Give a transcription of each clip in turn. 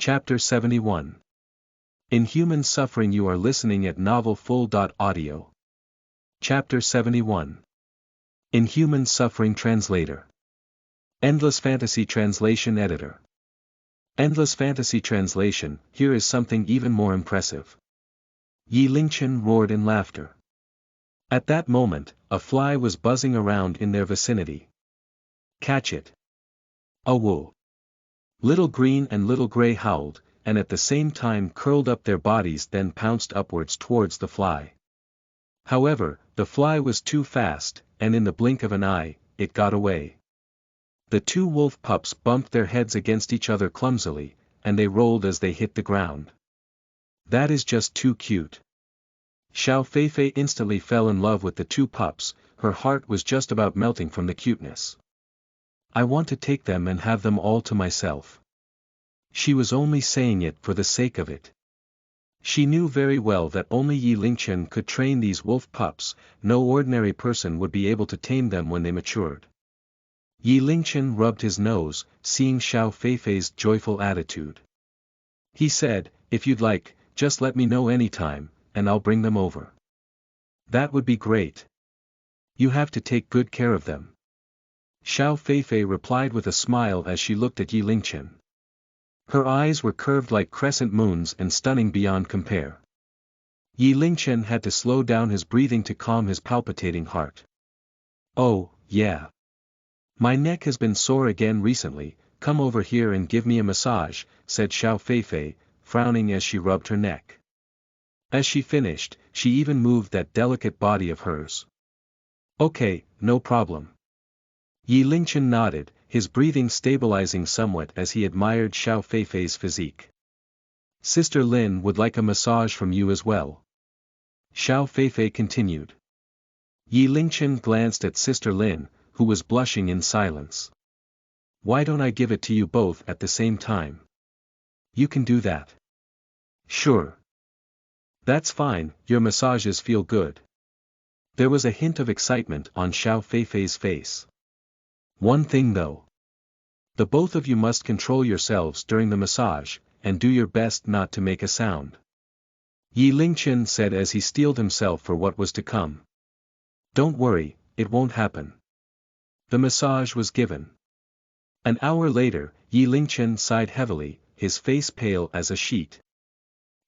Chapter 71. In Human Suffering. You are listening at novelfull.audio. Chapter 71. In Human Suffering. Translator. Endless Fantasy Translation Editor. Endless Fantasy Translation. Here is something even more impressive. Yi Lingchen roared in laughter. At that moment, a fly was buzzing around in their vicinity. Catch it. Awoo. Little Green and Little Gray howled, and at the same time curled up their bodies, then pounced upwards towards the fly. However, the fly was too fast, and in the blink of an eye, it got away. The two wolf pups bumped their heads against each other clumsily, and they rolled as they hit the ground. That is just too cute. Xiao Feifei instantly fell in love with the two pups. Her heart was just about melting from the cuteness. I want to take them and have them all to myself. She was only saying it for the sake of it. She knew very well that only Yi Lingchen could train these wolf pups. No ordinary person would be able to tame them when they matured. Yi Lingchen rubbed his nose, seeing Xiao Feifei's joyful attitude. He said, "If you'd like, just let me know anytime, and I'll bring them over." "That would be great. You have to take good care of them." Xiao Feifei replied with a smile as she looked at Yi Lingchen. Her eyes were curved like crescent moons and stunning beyond compare. Yi Lingchen had to slow down his breathing to calm his palpitating heart. "Oh, yeah. My neck has been sore again recently. Come over here and give me a massage," said Xiao Feifei, frowning as she rubbed her neck. As she finished, she even moved that delicate body of hers. "Okay, no problem." Yi Lingchen nodded, his breathing stabilizing somewhat as he admired Xiao Feifei's physique. "Sister Lin would like a massage from you as well," Xiao Feifei continued. Yi Lingchen glanced at Sister Lin, who was blushing in silence. "Why don't I give it to you both at the same time?" "You can do that." "Sure. That's fine, your massages feel good." There was a hint of excitement on Xiao Feifei's face. "One thing though. The both of you must control yourselves during the massage, and do your best not to make a sound," Yi Lingchen said as he steeled himself for what was to come. "Don't worry, it won't happen." The massage was given. An hour later, Yi Lingchen sighed heavily, his face pale as a sheet.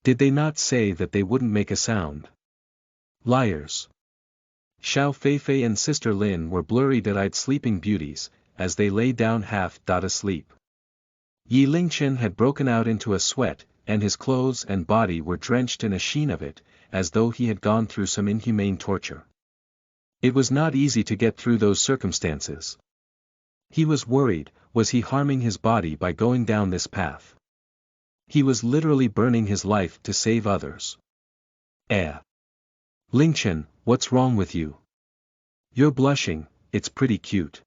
Did they not say that they wouldn't make a sound? Liars. Xiao Feifei and Sister Lin were blurry-eyed sleeping beauties, as they lay down half asleep. Yi Lingchen had broken out into a sweat, and his clothes and body were drenched in a sheen of it, as though he had gone through some inhumane torture. It was not easy to get through those circumstances. He was worried, was he harming his body by going down this path? He was literally burning his life to save others. Lingchen, what's wrong with you? You're blushing, it's pretty cute,"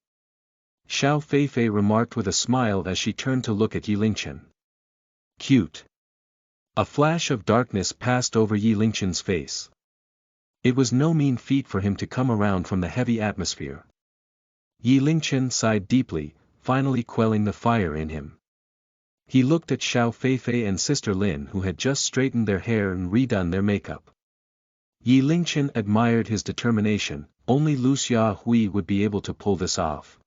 Xiao Feifei remarked with a smile as she turned to look at Yi Lingchen. "Cute." A flash of darkness passed over Yi Lingchen's face. It was no mean feat for him to come around from the heavy atmosphere. Yi Lingchen sighed deeply, finally quelling the fire in him. He looked at Xiao Feifei and Sister Lin, who had just straightened their hair and redone their makeup. Yi Lingchen admired his determination. Only Lu Xiahui would be able to pull this off.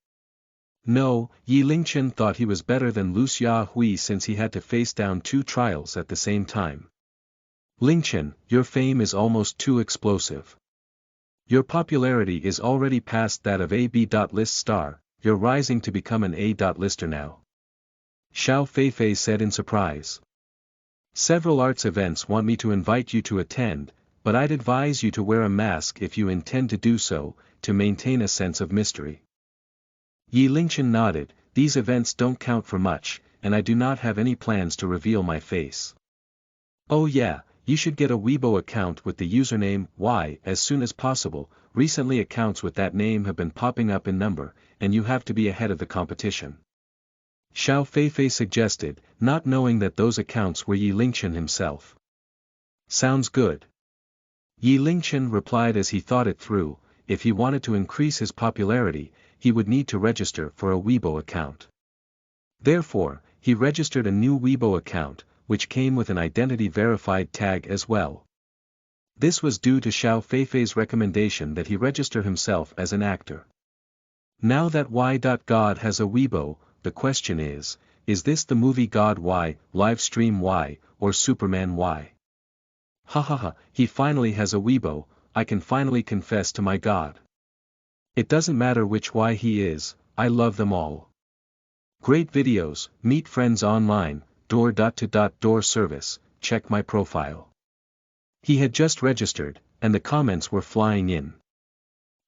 No, Yi Lingchen thought he was better than Lu Xiahui since he had to face down two trials at the same time. "Lingchen, your fame is almost too explosive. Your popularity is already past that of a B.list star, you're rising to become an A.lister now," Xiao Feifei said in surprise. "Several arts events want me to invite you to attend, but I'd advise you to wear a mask if you intend to do so, to maintain a sense of mystery." Yi Lingchen nodded, "These events don't count for much, and I do not have any plans to reveal my face." "Oh yeah, you should get a Weibo account with the username Y as soon as possible. Recently accounts with that name have been popping up in number, and you have to be ahead of the competition," Xiao Feifei suggested, not knowing that those accounts were Yi Lingchen himself. "Sounds good." Yi Lingchen replied as he thought it through. If he wanted to increase his popularity, he would need to register for a Weibo account. Therefore, he registered a new Weibo account, which came with an identity-verified tag as well. This was due to Xiao Feifei's recommendation that he register himself as an actor. Now that Y.God has a Weibo, the question is this the movie God Y, Livestream Y, or Superman Y? Hahaha, he finally has a Weibo, I can finally confess to my God. It doesn't matter which Y he is, I love them all. Great videos, meet friends online, door-to-door service, check my profile. He had just registered, and the comments were flying in.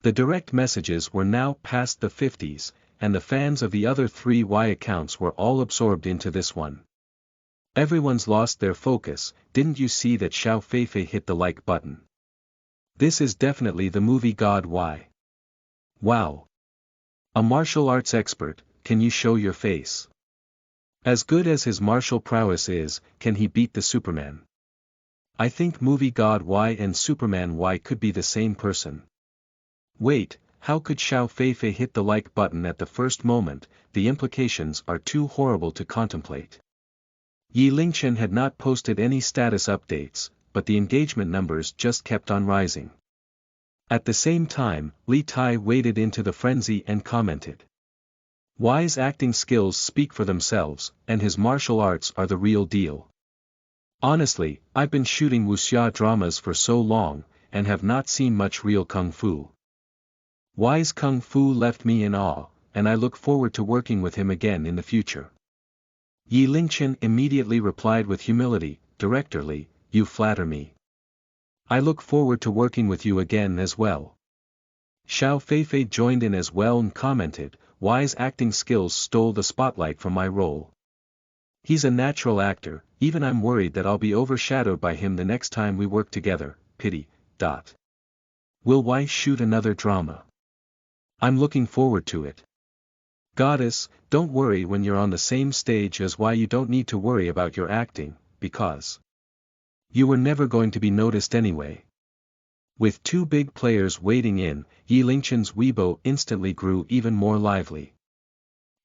The direct messages were now past the 50s, and the fans of the other 3 Y accounts were all absorbed into this one. Everyone's lost their focus. Didn't you see that Xiao Feifei hit the like button? This is definitely the movie God Y. Wow. A martial arts expert, can you show your face? As good as his martial prowess is, can he beat the Superman? I think movie God Y and Superman Y could be the same person. Wait, how could Xiao Feifei hit the like button at the first moment? The implications are too horrible to contemplate. Yi Lingchen had not posted any status updates, but the engagement numbers just kept on rising. At the same time, Li Tai waded into the frenzy and commented. Y's acting skills speak for themselves, and his martial arts are the real deal. Honestly, I've been shooting wuxia dramas for so long, and have not seen much real kung fu. Y's kung fu left me in awe, and I look forward to working with him again in the future. Yi Lingchen immediately replied with humility, Director Li, you flatter me. I look forward to working with you again as well. Xiao Feifei joined in as well and commented, Y's acting skills stole the spotlight from my role. He's a natural actor, even I'm worried that I'll be overshadowed by him the next time we work together, pity. Will Y shoot another drama? I'm looking forward to it. Goddess, don't worry when you're on the same stage as Y. You don't need to worry about your acting, because you were never going to be noticed anyway. With 2 big players wading in, Yi Lingchen's Weibo instantly grew even more lively.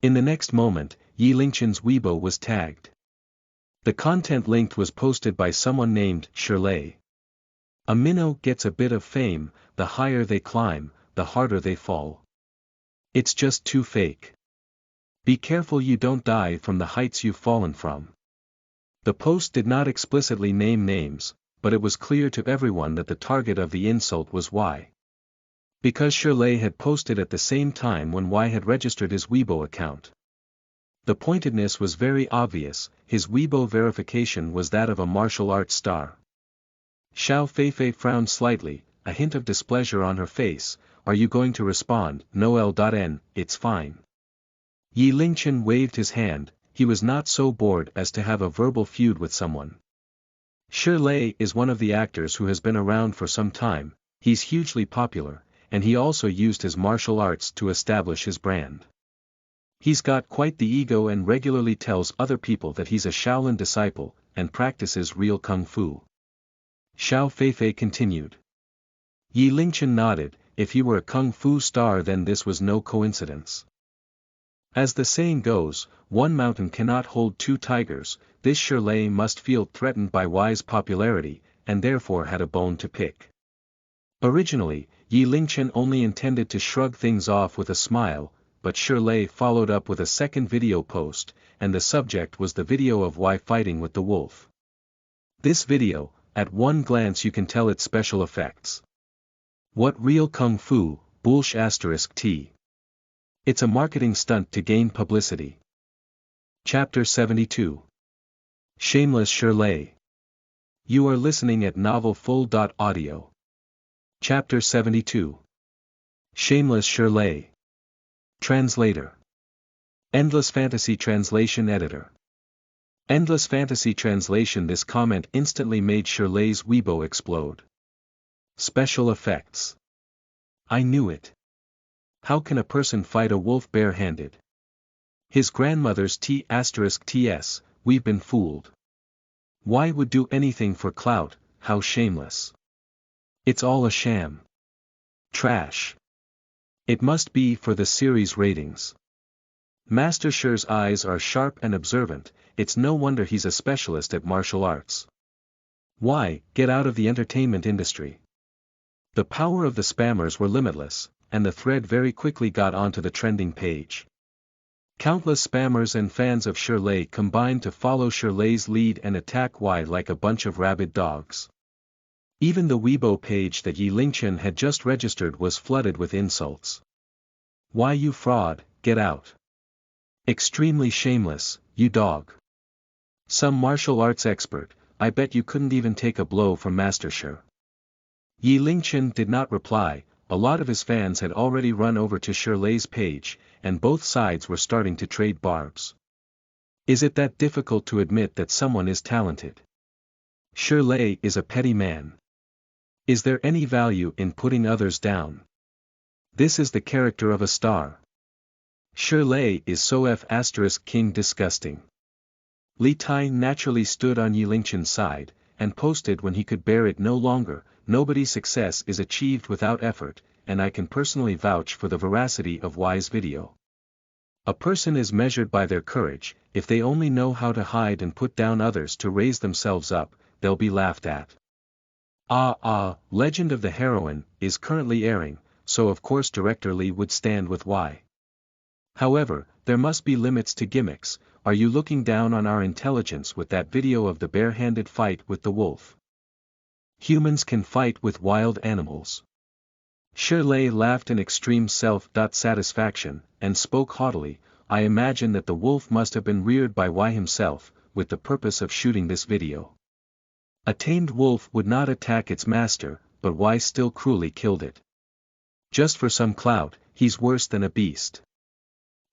In the next moment, Yi Lingchen's Weibo was tagged. The content linked was posted by someone named Shirley. A minnow gets a bit of fame, the higher they climb, the harder they fall. It's just too fake. Be careful you don't die from the heights you've fallen from. The post did not explicitly name names, but it was clear to everyone that the target of the insult was Y. Because Shirley had posted at the same time when Y had registered his Weibo account. The pointedness was very obvious, his Weibo verification was that of a martial arts star. Xiao Feifei frowned slightly, a hint of displeasure on her face. Are you going to respond? Noel.n, it's fine. Yi Lingchen waved his hand, he was not so bored as to have a verbal feud with someone. Shirley is one of the actors who has been around for some time, he's hugely popular, and he also used his martial arts to establish his brand. He's got quite the ego and regularly tells other people that he's a Shaolin disciple, and practices real kung fu. Xiao Feifei continued. Yi Lingchen nodded, if he were a kung fu star then this was no coincidence. As the saying goes, one mountain cannot hold 2 tigers, this Shirley must feel threatened by Y's popularity, and therefore had a bone to pick. Originally, Yi Lingchen only intended to shrug things off with a smile, but Shirley followed up with a second video post, and the subject was the video of Y fighting with the wolf. This video, at one glance you can tell it's special effects. What real kung fu, bullsh***. It's a marketing stunt to gain publicity. Chapter 72. Shameless Shirley. You are listening at novelfull.audio. Chapter 72. Shameless Shirley. Translator. Endless Fantasy Translation Editor. Endless Fantasy Translation. This comment instantly made Shirley's Weibo explode. Special effects. I knew it. How can a person fight a wolf bare-handed? His grandmother's T***ts, we've been fooled. Y would do anything for clout, how shameless. It's all a sham. Trash. It must be for the series ratings. Master Shi's eyes are sharp and observant, it's no wonder he's a specialist at martial arts. Why, get out of the entertainment industry. The power of the spammers were limitless, and the thread very quickly got onto the trending page. Countless spammers and fans of Shirley combined to follow Shirley's lead and attack Y like a bunch of rabid dogs. Even the Weibo page that Yi Lingchen had just registered was flooded with insults. Why you fraud, get out. Extremely shameless, you dog. Some martial arts expert, I bet you couldn't even take a blow from Master Shi. Yi Lingchen did not reply, a lot of his fans had already run over to Shirley's page, and both sides were starting to trade barbs. Is it that difficult to admit that someone is talented? Shirley is a petty man. Is there any value in putting others down? This is the character of a star. Shirley is so F***king disgusting. Li Tai naturally stood on Yi Lingchen's side, and posted when he could bear it no longer, nobody's success is achieved without effort, and I can personally vouch for the veracity of Y's video. A person is measured by their courage, if they only know how to hide and put down others to raise themselves up, they'll be laughed at. Legend of the Heroine, is currently airing, so of course Director Lee would stand with Y. However, there must be limits to gimmicks. Are you looking down on our intelligence with that video of the bare-handed fight with the wolf? Humans can fight with wild animals. Shirley laughed in extreme self-satisfaction, and spoke haughtily, I imagine that the wolf must have been reared by Y himself, with the purpose of shooting this video. A tamed wolf would not attack its master, but Y still cruelly killed it. Just for some clout, he's worse than a beast.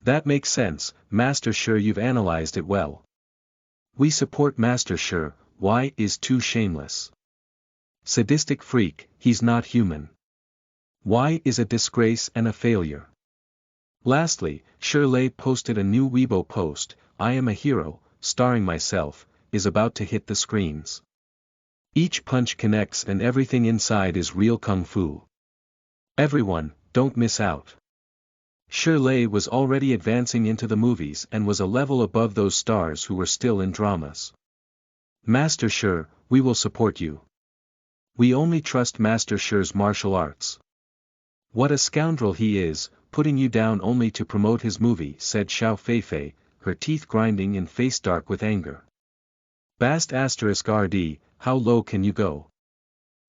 That makes sense, Master Shi, you've analyzed it well. We support Master Shi, Y is too shameless. Sadistic freak, he's not human. Y is a disgrace and a failure. Lastly, Shirley posted a new Weibo post, I Am A Hero, starring myself, is about to hit the screens. Each punch connects and everything inside is real kung fu. Everyone, don't miss out. Shirley was already advancing into the movies and was a level above those stars who were still in dramas. Master Shi, we will support you. We only trust Master Shi's martial arts. What a scoundrel he is, putting you down only to promote his movie, said Xiao Feifei, her teeth grinding and face dark with anger. Bast *RD, how low can you go?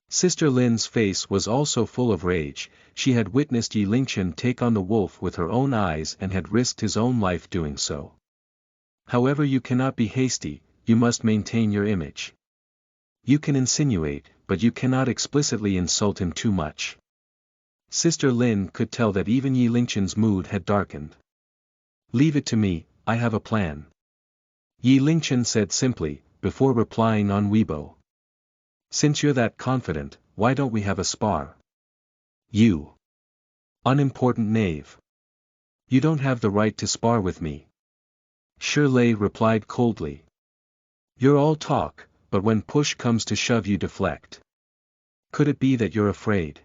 Sister Lin's face was also full of rage, she had witnessed Yi Lingchen take on the wolf with her own eyes and had risked his own life doing so. However, you cannot be hasty, you must maintain your image. You can insinuate, but you cannot explicitly insult him too much. Sister Lin could tell that even Yi Lingchen's mood had darkened. Leave it to me, I have a plan. Yi Lingchen said simply, before replying on Weibo. Since you're that confident, why don't we have a spar? You unimportant knave. You don't have the right to spar with me. Shirley replied coldly. You're all talk, but when push comes to shove you deflect. Could it be that you're afraid?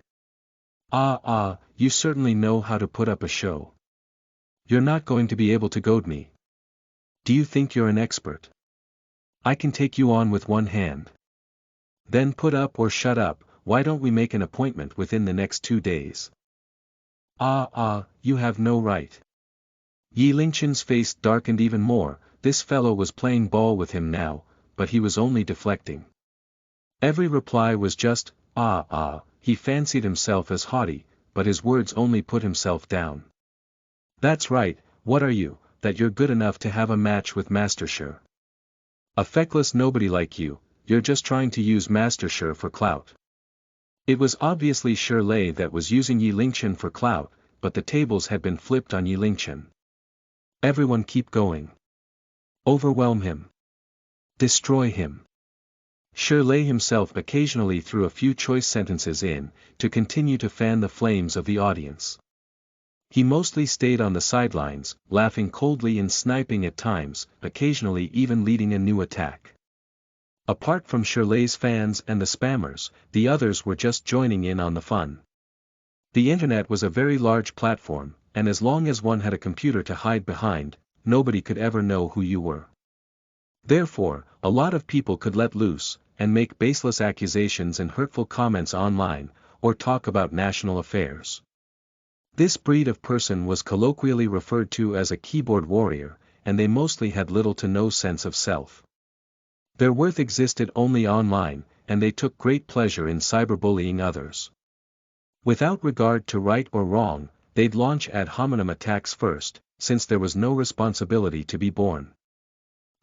You certainly know how to put up a show. You're not going to be able to goad me. Do you think you're an expert? I can take you on with one hand. Then put up or shut up, why don't we make an appointment within the next 2 days? You have no right. Yi Lingchen's face darkened even more, this fellow was playing ball with him now, but he was only deflecting. Every reply was just, he fancied himself as haughty, but his words only put himself down. That's right, what are you, that you're good enough to have a match with Master Shi? A feckless nobody like you, you're just trying to use Master Shi for clout. It was obviously Shirley that was using Yi Lingchen for clout, but the tables had been flipped on Yi Lingchen. Everyone keep going. Overwhelm him. Destroy him. Shirley himself occasionally threw a few choice sentences in, to continue to fan the flames of the audience. He mostly stayed on the sidelines, laughing coldly and sniping at times, occasionally even leading a new attack. Apart from Shirley's fans and the spammers, the others were just joining in on the fun. The internet was a very large platform, and as long as one had a computer to hide behind, nobody could ever know who you were. Therefore, a lot of people could let loose, and make baseless accusations and hurtful comments online, or talk about national affairs. This breed of person was colloquially referred to as a keyboard warrior, and they mostly had little to no sense of self. Their worth existed only online, and they took great pleasure in cyberbullying others. Without regard to right or wrong, they'd launch ad hominem attacks first, since there was no responsibility to be borne.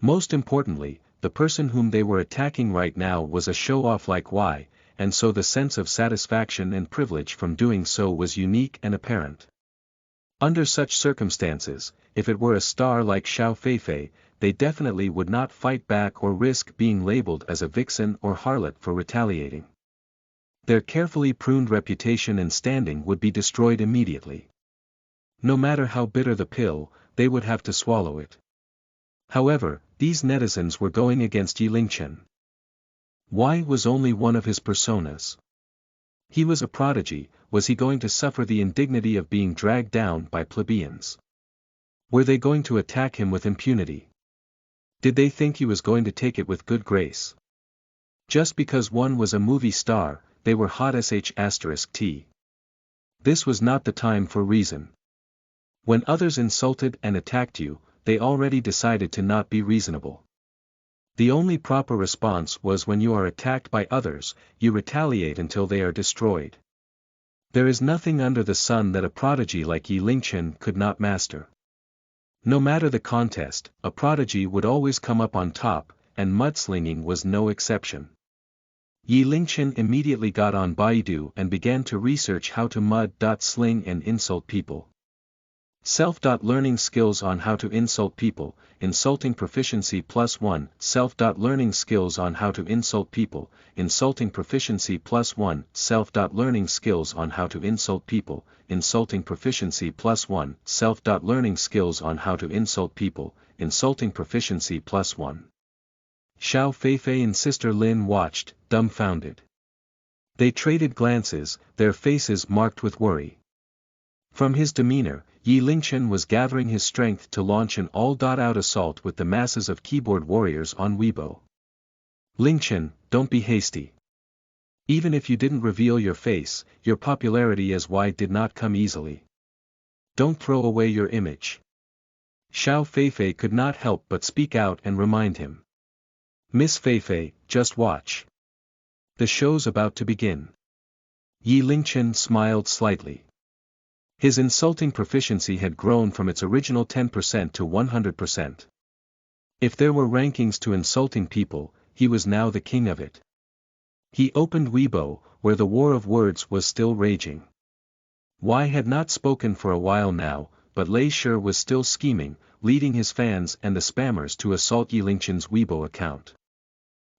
Most importantly, the person whom they were attacking right now was a show-off like Y, and so the sense of satisfaction and privilege from doing so was unique and apparent. Under such circumstances, if it were a star like Xiao Feifei, they definitely would not fight back or risk being labeled as a vixen or harlot for retaliating. Their carefully pruned reputation and standing would be destroyed immediately. No matter how bitter the pill, they would have to swallow it. However, these netizens were going against Yi Lingchen. Y was only one of his personas. He was a prodigy. Was he going to suffer the indignity of being dragged down by plebeians? Were they going to attack him with impunity? Did they think he was going to take it with good grace? Just because one was a movie star, they were hot sh*t. This was not the time for reason. When others insulted and attacked you, they already decided to not be reasonable. The only proper response was when you are attacked by others, you retaliate until they are destroyed. There is nothing under the sun that a prodigy like Yi Lingchen could not master. No matter the contest, a prodigy would always come up on top, and mudslinging was no exception. Yi Lingchen immediately got on Baidu and began to research how to mud.sling and insult people. Self-learning skills on how to insult people, insulting proficiency +1, self-learning skills on how to insult people, insulting proficiency +1, self-learning skills on how to insult people, insulting proficiency +1, self-learning skills on how to insult people, insulting proficiency +1. Xiao Feifei and Sister Lin watched, dumbfounded. They traded glances, their faces marked with worry. From his demeanor, Yi Lingchen was gathering his strength to launch an all-out assault with the masses of keyboard warriors on Weibo. Lingchen, don't be hasty. Even if you didn't reveal your face, your popularity as Y did not come easily. Don't throw away your image. Xiao Feifei could not help but speak out and remind him. Miss Feifei, just watch. The show's about to begin. Yi Lingchen smiled slightly. His insulting proficiency had grown from its original 10% to 100%. If there were rankings to insulting people, he was now the king of it. He opened Weibo, where the war of words was still raging. Y had not spoken for a while now, but Lei Shi was still scheming, leading his fans and the spammers to assault Yi Lingchen's Weibo account.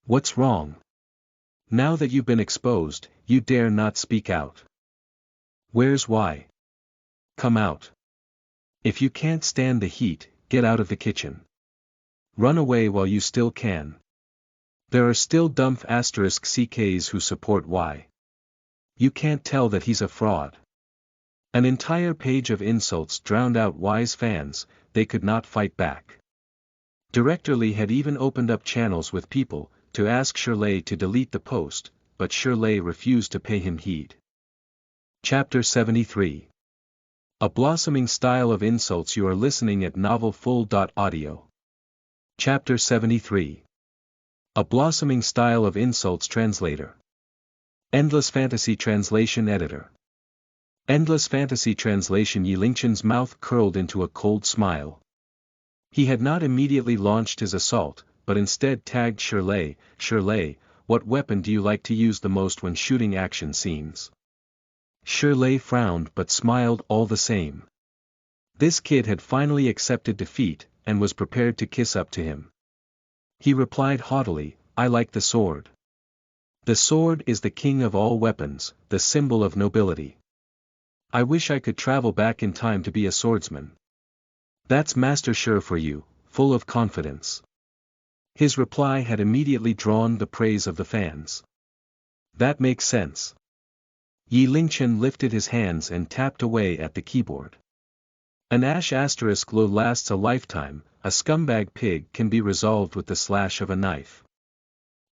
What's wrong? Now that you've been exposed, you dare not speak out. Where's Y? Come out. If you can't stand the heat, get out of the kitchen. Run away while you still can. There are still **CKs who support Y. You can't tell that he's a fraud. An entire page of insults drowned out Y's fans, they could not fight back. Director Li had even opened up channels with people, to ask Shirley to delete the post, but Shirley refused to pay him heed. Chapter 73. A blossoming style of insults. You are listening at novelfull.audio. Chapter 73. A blossoming style of insults. Translator. Endless Fantasy Translation Editor. Endless Fantasy Translation. Yi Lingchen's mouth curled into a cold smile. He had not immediately launched his assault, but instead tagged Shirley. Shirley, what weapon do you like to use the most when shooting action scenes? Shirley frowned but smiled all the same. This kid had finally accepted defeat, and was prepared to kiss up to him. He replied haughtily, I like the sword. The sword is the king of all weapons, the symbol of nobility. I wish I could travel back in time to be a swordsman. That's Master Shi for you, full of confidence. His reply had immediately drawn the praise of the fans. That makes sense. Yi Lingchen lifted his hands and tapped away at the keyboard. An ash asterisk low lasts a lifetime, a scumbag pig can be resolved with the slash of a knife.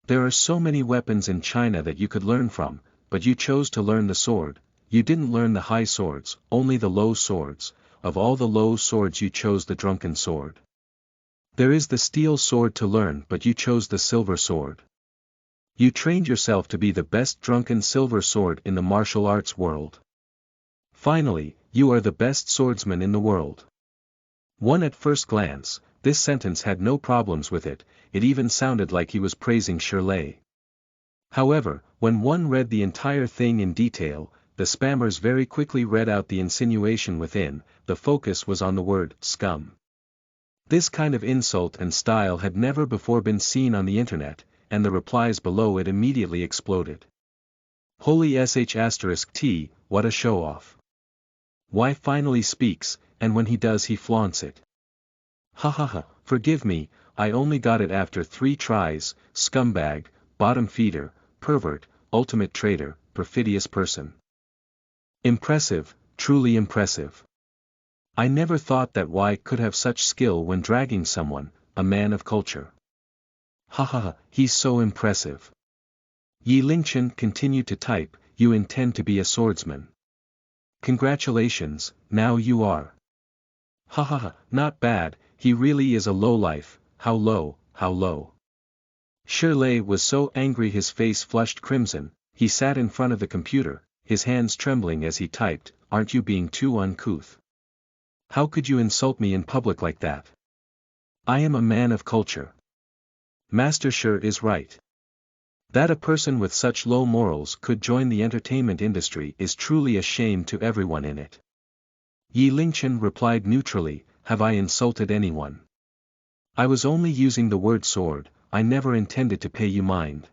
There are so many weapons in China that you could learn from, but you chose to learn the sword. You didn't learn the high swords, only the low swords. Of all the low swords you chose the drunken sword. There is the steel sword to learn, but you chose the silver sword. You trained yourself to be the best drunken silver sword in the martial arts world. Finally, you are the best swordsman in the world. One at first glance, this sentence had no problems with it, it even sounded like he was praising Shirley. However, when one read the entire thing in detail, the spammers very quickly read out the insinuation within. The focus was on the word scum. This kind of insult and style had never before been seen on the internet, and the replies below it immediately exploded. Holy sh*t, what a show-off. Why finally speaks, and when he does he flaunts it. Ha ha ha, forgive me, I only got it after 3 tries, scumbag, bottom feeder, pervert, ultimate traitor, perfidious person. Impressive, truly impressive. I never thought that Y could have such skill when dragging someone, a man of culture. Ha ha ha, he's so impressive. Yi Lingchen continued to type, you intend to be a swordsman. Congratulations, now you are. Ha ha ha, not bad, he really is a lowlife, how low, how low. Shirley was so angry his face flushed crimson, he sat in front of the computer, his hands trembling as he typed, aren't you being too uncouth? How could you insult me in public like that? I am a man of culture. Master Shi is right. That a person with such low morals could join the entertainment industry is truly a shame to everyone in it. Yi Lingchen replied neutrally, have I insulted anyone? I was only using the word sword, I never intended to pay you mind.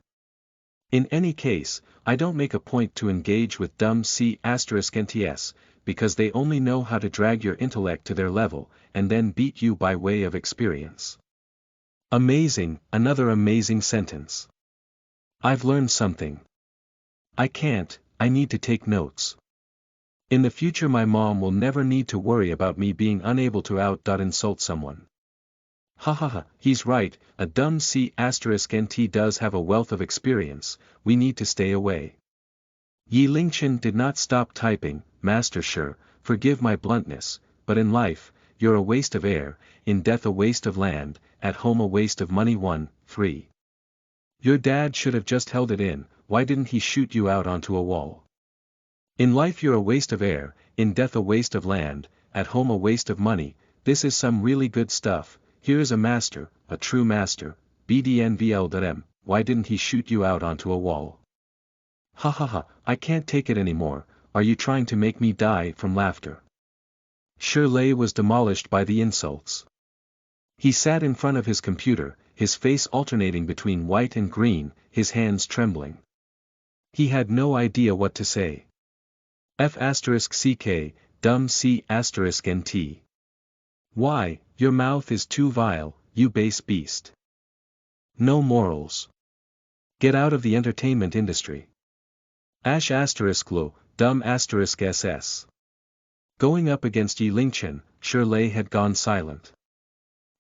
In any case, I don't make a point to engage with dumb C***nts, because they only know how to drag your intellect to their level, and then beat you by way of experience. Amazing, another amazing sentence. I've learned something. I need to take notes. In the future my mom will never need to worry about me being unable to insult someone. Ha ha ha, he's right, a dumb C***nt does have a wealth of experience, we need to stay away. Yi Lingchen did not stop typing, Master Shi, forgive my bluntness, but in life, you're a waste of air, in death a waste of land, at home a waste of money 1, 3. Your dad should have just held it in, why didn't he shoot you out onto a wall? In life you're a waste of air, in death a waste of land, at home a waste of money, this is some really good stuff, here is a master, a true master, BDNVL.M, why didn't he shoot you out onto a wall? Ha ha ha, I can't take it anymore, are you trying to make me die from laughter? Shirley was demolished by the insults. He sat in front of his computer, his face alternating between white and green, his hands trembling. He had no idea what to say. F***ck, dumb C***nt. Why, your mouth is too vile, you base beast. No morals. Get out of the entertainment industry. **lo, dumb **ss. Going up against Yi Lingchen, Shirley had gone silent.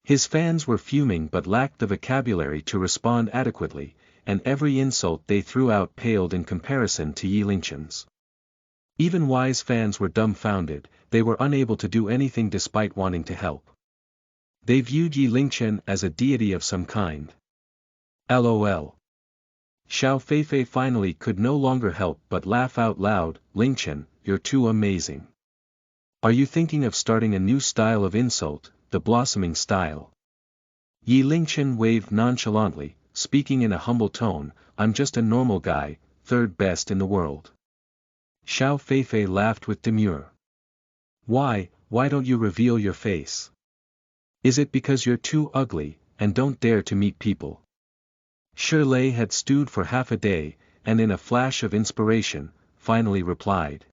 His fans were fuming but lacked the vocabulary to respond adequately, and every insult they threw out paled in comparison to Yi Lingchen's. Even Y's fans were dumbfounded, they were unable to do anything despite wanting to help. They viewed Yi Lingchen as a deity of some kind. LOL. Xiao Feifei finally could no longer help but laugh out loud, Lingchen, you're too amazing. Are you thinking of starting a new style of insult, the blossoming style? Yi Lingchen waved nonchalantly, speaking in a humble tone, I'm just a normal guy, third best in the world. Xiao Feifei laughed with demur. Why don't you reveal your face? Is it because you're too ugly, and don't dare to meet people? Shirley had stewed for half a day, and in a flash of inspiration, finally replied.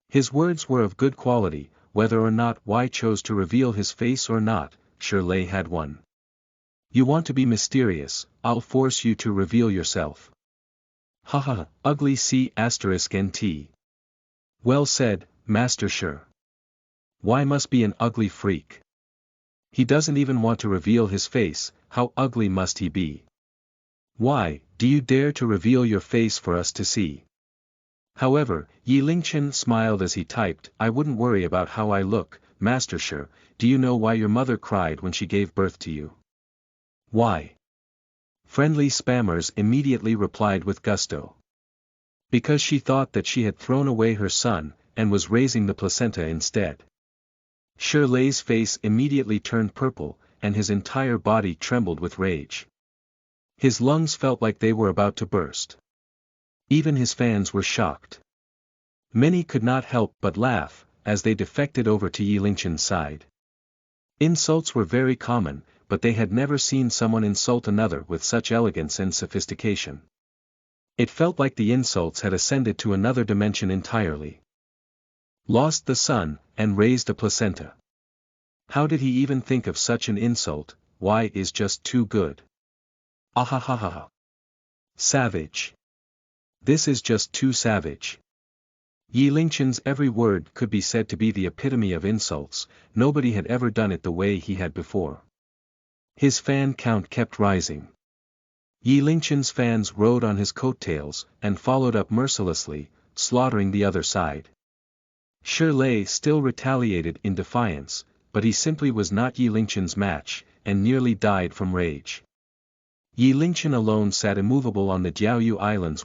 His words were of good quality, whether or not Y chose to reveal his face or not, Shirley had won. You want to be mysterious, I'll force you to reveal yourself. Haha, ugly C***nt. Well said, Master Shi. Why must be an ugly freak? He doesn't even want to reveal his face, how ugly must he be? Why, do you dare to reveal your face for us to see? However, Yi Lingchen smiled as he typed, I wouldn't worry about how I look, Master Shi, do you know why your mother cried when she gave birth to you? Why? Friendly spammers immediately replied with gusto. Because she thought that she had thrown away her son, and was raising the placenta instead. Shi Lei's face immediately turned purple, and his entire body trembled with rage. His lungs felt like they were about to burst. Even his fans were shocked. Many could not help but laugh, as they defected over to Yi Lingchen's side. Insults were very common, but they had never seen someone insult another with such elegance and sophistication. It felt like the insults had ascended to another dimension entirely. Lost the son, and raised a placenta. How did he even think of such an insult? Why is just too good. Ahahaha. Savage. This is just too savage. Yi Lingchen's every word could be said to be the epitome of insults, nobody had ever done it the way he had before. His fan count kept rising. Yi Lingchen's fans rode on his coattails, and followed up mercilessly, slaughtering the other side. Shi Lei still retaliated in defiance, but he simply was not Yi Lingchen's match, and nearly died from rage. Yi Lingchen alone sat immovable on the Jiaoyu Islands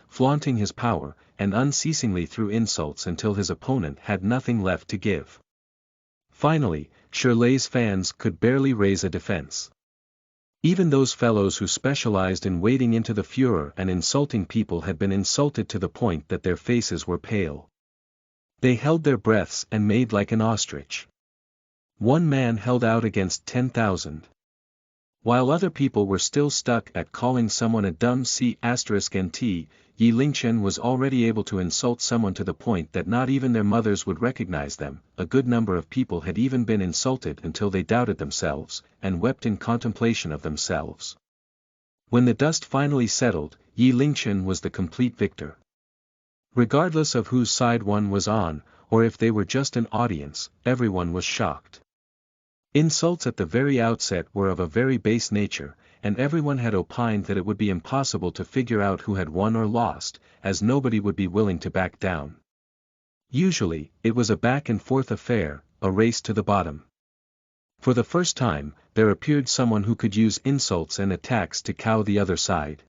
flaunting his power, and unceasingly threw insults until his opponent had nothing left to give. Finally, Shi Lei's fans could barely raise a defense. Even those fellows who specialized in wading into the furor and insulting people had been insulted to the point that their faces were pale. They held their breaths and made like an ostrich. One man held out against 10,000. While other people were still stuck at calling someone a dumb C*nt, Yi Lingchen was already able to insult someone to the point that not even their mothers would recognize them. A good number of people had even been insulted until they doubted themselves, and wept in contemplation of themselves. When the dust finally settled, Yi Lingchen was the complete victor. Regardless of whose side one was on, or if they were just an audience, everyone was shocked. Insults at the very outset were of a very base nature, and everyone had opined that it would be impossible to figure out who had won or lost, as nobody would be willing to back down. Usually, it was a back-and-forth affair, a race to the bottom. For the first time, there appeared someone who could use insults and attacks to cow the other side.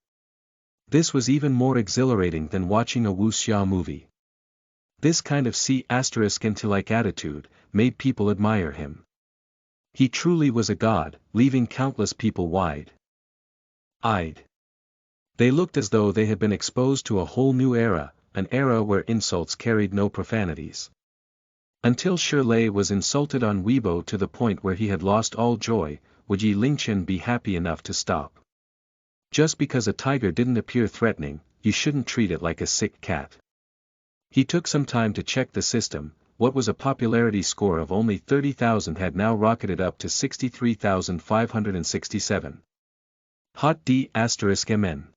This was even more exhilarating than watching a wuxia movie. This kind of C*nt-like attitude made people admire him. He truly was a god, leaving countless people wide-eyed. They looked as though they had been exposed to a whole new era, an era where insults carried no profanities. Until Shi Lei was insulted on Weibo to the point where he had lost all joy, would Yi Lingchen be happy enough to stop? Just because a tiger didn't appear threatening, you shouldn't treat it like a sick cat. He took some time to check the system. What was a popularity score of only 30,000 had now rocketed up to 63,567. Hot D***mn.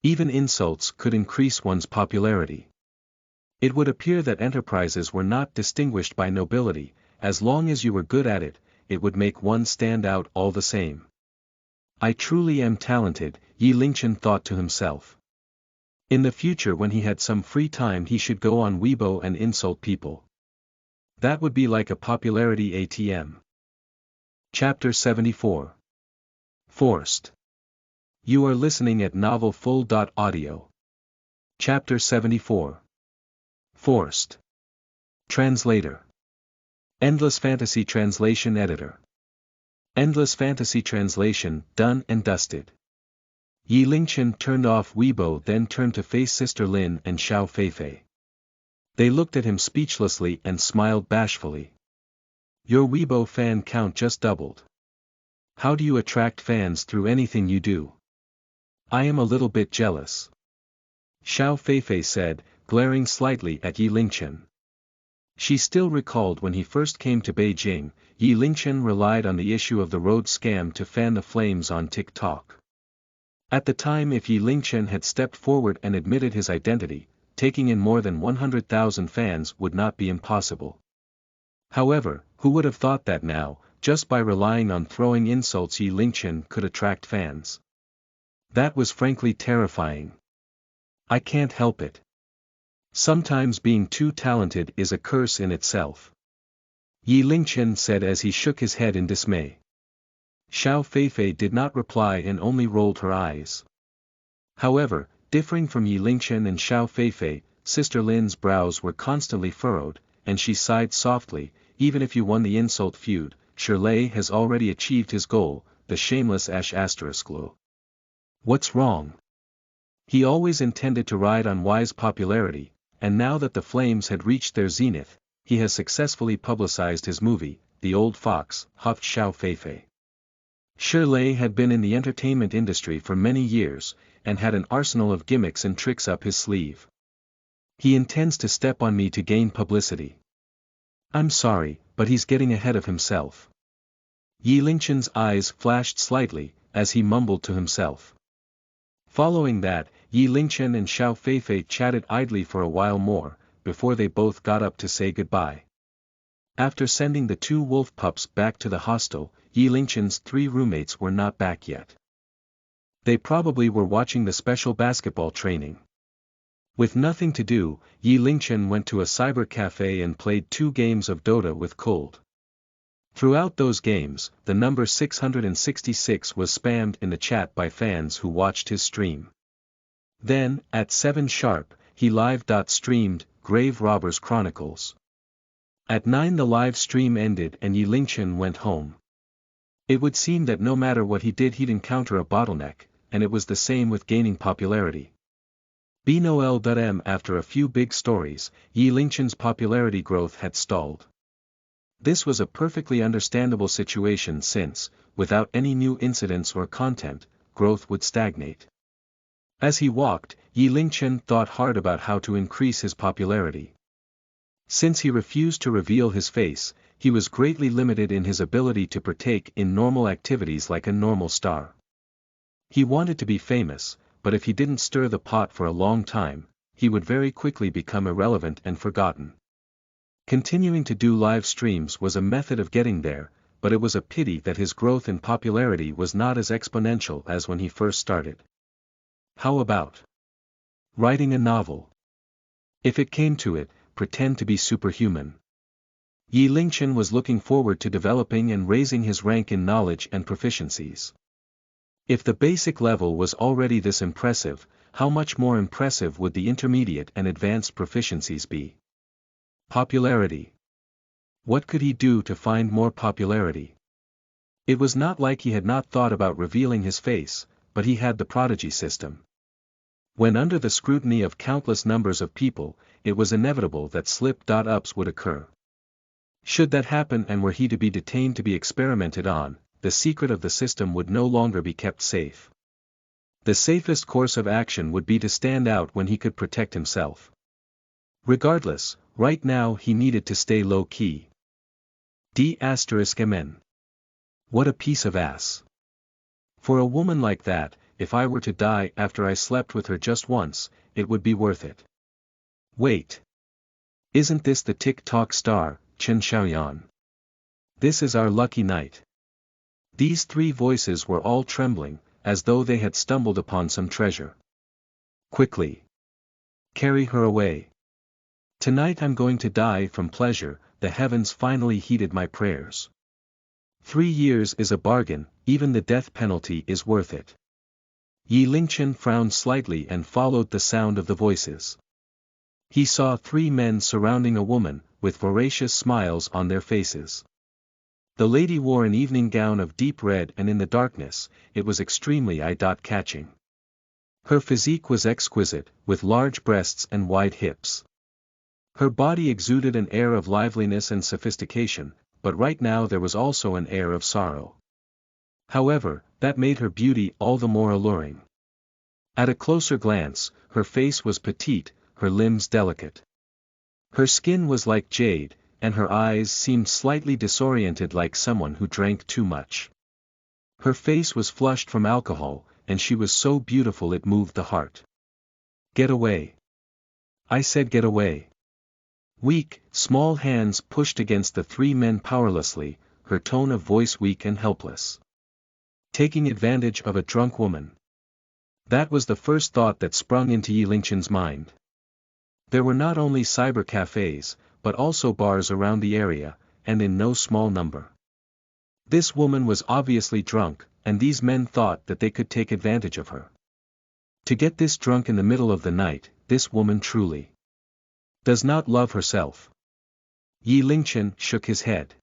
Even insults could increase one's popularity. It would appear that enterprises were not distinguished by nobility, as long as you were good at it, it would make one stand out all the same. I truly am talented, Yi Lingchen thought to himself. In the future when he had some free time he should go on Weibo and insult people. That would be like a popularity ATM. Chapter 74. Forced. You are listening at novelfull.audio. Chapter 74. Forced. Translator. Endless Fantasy Translation Editor. Endless Fantasy Translation, done and dusted. Yi Lingchen turned off Weibo, then turned to face Sister Lin and Xiao Feifei. They looked at him speechlessly and smiled bashfully. Your Weibo fan count just doubled. How do you attract fans through anything you do? I am a little bit jealous. Xiao Feifei said, glaring slightly at Yi Lingchen. She still recalled when he first came to Beijing, Yi Lingchen relied on the issue of the road scam to fan the flames on TikTok. At the time, if Yi Lingchen had stepped forward and admitted his identity, taking in more than 100,000 fans would not be impossible. However, who would have thought that now, just by relying on throwing insults Yi Lingchen could attract fans? That was frankly terrifying. I can't help it. Sometimes being too talented is a curse in itself. Yi Lingchen said as he shook his head in dismay. Xiao Feifei did not reply and only rolled her eyes. However, differing from Yi Lingchen and Xiao Feifei, Sister Lin's brows were constantly furrowed, and she sighed softly. Even if you won the insult feud, Shirley has already achieved his goal, the shameless ***. What's wrong? He always intended to ride on Y's popularity, and now that the flames had reached their zenith, he has successfully publicized his movie, The Old Fox, huffed Xiao Feifei. Shirley had been in the entertainment industry for many years, and had an arsenal of gimmicks and tricks up his sleeve. He intends to step on me to gain publicity. I'm sorry, but he's getting ahead of himself. Yi Lingchen's eyes flashed slightly, as he mumbled to himself. Following that, Yi Lingchen and Xiao Feifei chatted idly for a while more, before they both got up to say goodbye. After sending the two wolf pups back to the hostel, Yi Lingchen's 3 roommates were not back yet. They probably were watching the special basketball training. With nothing to do, Yi Lingchen went to a cyber cafe and played 2 games of Dota with Cold. Throughout those games, the number 666 was spammed in the chat by fans who watched his stream. Then, at 7 sharp, he live-streamed Grave Robbers Chronicles. At 9 the live stream ended and Yi Lingchen went home. It would seem that no matter what he did he'd encounter a bottleneck, and it was the same with gaining popularity. BNOL.M After a few big stories, Yi Lingchen's popularity growth had stalled. This was a perfectly understandable situation since, without any new incidents or content, growth would stagnate. As he walked, Yi Lingchen thought hard about how to increase his popularity. Since he refused to reveal his face, he was greatly limited in his ability to partake in normal activities like a normal star. He wanted to be famous, but if he didn't stir the pot for a long time, he would very quickly become irrelevant and forgotten. Continuing to do live streams was a method of getting there, but it was a pity that his growth in popularity was not as exponential as when he first started. How about writing a novel? If it came to it, pretend to be superhuman. Yi Lingchen was looking forward to developing and raising his rank in knowledge and proficiencies. If the basic level was already this impressive, how much more impressive would the intermediate and advanced proficiencies be? Popularity. What could he do to find more popularity? It was not like he had not thought about revealing his face, but he had the prodigy system. When under the scrutiny of countless numbers of people, it was inevitable that slip-ups would occur. Should that happen and were he to be detained to be experimented on, the secret of the system would no longer be kept safe. The safest course of action would be to stand out when he could protect himself. Regardless, right now he needed to stay low-key. D*****. What a piece of ass. For a woman like that, if I were to die after I slept with her just once, it would be worth it. Wait. Isn't this the TikTok star, Chen Xiaoyan? This is our lucky night. These 3 voices were all trembling, as though they had stumbled upon some treasure. Quickly. Carry her away. Tonight I'm going to die from pleasure, the heavens finally heeded my prayers. 3 years is a bargain, even the death penalty is worth it. Yi Lingchen frowned slightly and followed the sound of the voices. He saw 3 men surrounding a woman, with voracious smiles on their faces. The lady wore an evening gown of deep red and in the darkness, it was extremely eye-catching. Her physique was exquisite, with large breasts and wide hips. Her body exuded an air of liveliness and sophistication, but right now there was also an air of sorrow. However, that made her beauty all the more alluring. At a closer glance, her face was petite, her limbs delicate. Her skin was like jade, and her eyes seemed slightly disoriented like someone who drank too much. Her face was flushed from alcohol, and she was so beautiful it moved the heart. Get away. I said get away. Weak, small hands pushed against the three men powerlessly, her tone of voice weak and helpless. Taking advantage of a drunk woman. That was the first thought that sprung into Yi Lingchen's mind. There were not only cyber cafes, but also bars around the area, and in no small number. This woman was obviously drunk, and these men thought that they could take advantage of her. To get this drunk in the middle of the night, this woman truly does not love herself. Yi Lingchen shook his head.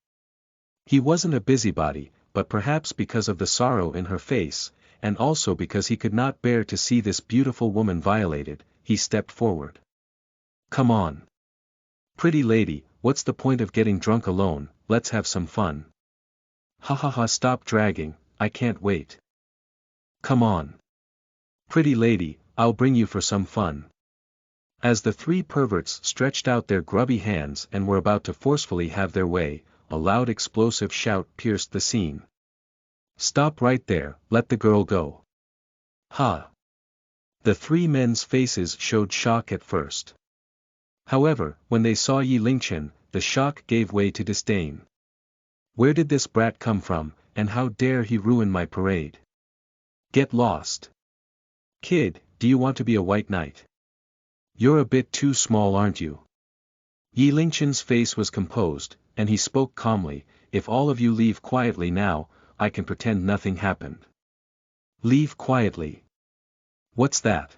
He wasn't a busybody, but perhaps because of the sorrow in her face, and also because he could not bear to see this beautiful woman violated, he stepped forward. Come on. Pretty lady, what's the point of getting drunk alone, let's have some fun. Ha ha ha, stop dragging, I can't wait. Come on. Pretty lady, I'll bring you for some fun. As the three perverts stretched out their grubby hands and were about to forcefully have their way, a loud explosive shout pierced the scene. Stop right there, let the girl go. Ha! The three men's faces showed shock at first. However, when they saw Yi Lingchen, the shock gave way to disdain. Where did this brat come from, and how dare he ruin my parade? Get lost. Kid, do you want to be a white knight? You're a bit too small, aren't you? Yi Lingchen's face was composed, and he spoke calmly, if all of you leave quietly now, I can pretend nothing happened. Leave quietly. What's that?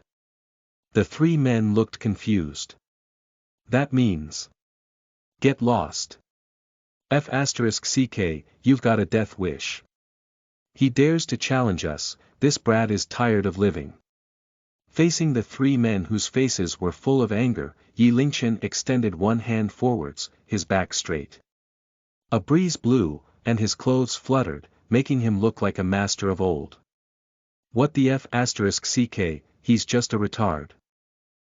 The three men looked confused. That means. Get lost. F***ck, you've got a death wish. He dares to challenge us, this brat is tired of living. Facing the three men whose faces were full of anger, Yi Lingchen extended one hand forwards, his back straight. A breeze blew, and his clothes fluttered, making him look like a master of old. What the F***ck, he's just a retard.